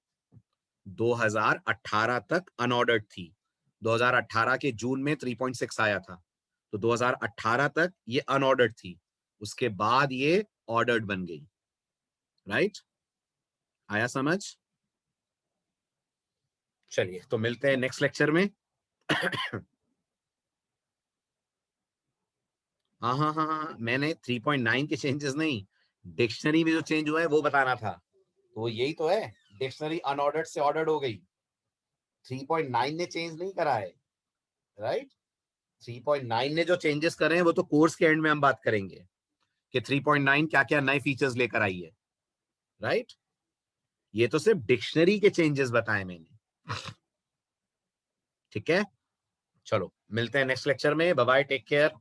2018 तक अनऑर्डर्ड थी। 2018 के जून में 3.6 आया था, तो 2018 तक ये अनऑर्डर्ड थी, उसके बाद ये ऑर्डर्ड बन गई, राइट? आया समझ? चलिए, तो मिलते हैं नेक्स्ट लेक्चर में। हाँ हाँ हाँ हाँ, मैंने 3.9 के चेंजेस नहीं, डिक्शनरी में जो चेंज हुआ है वो बताना था। तो यही तो है, डिक्शनरी अनऑर्डर्ड से ऑर्डर्ड हो गई, 3.9 ने चेंज नहीं करा है, राइट? 3.9 ने जो चेंजेस करे हैं वो तो कोर्स के एंड में हम बात करेंगे कि 3.9 क्या क्या नए फीचर्स लेकर आई है, राइट? ये तो सिर्फ डिक्शनरी के चेंजेस बताए मैंने, ठीक है? चलो मिलते हैं नेक्स्ट लेक्चर में, बाय बाय, टेक केयर।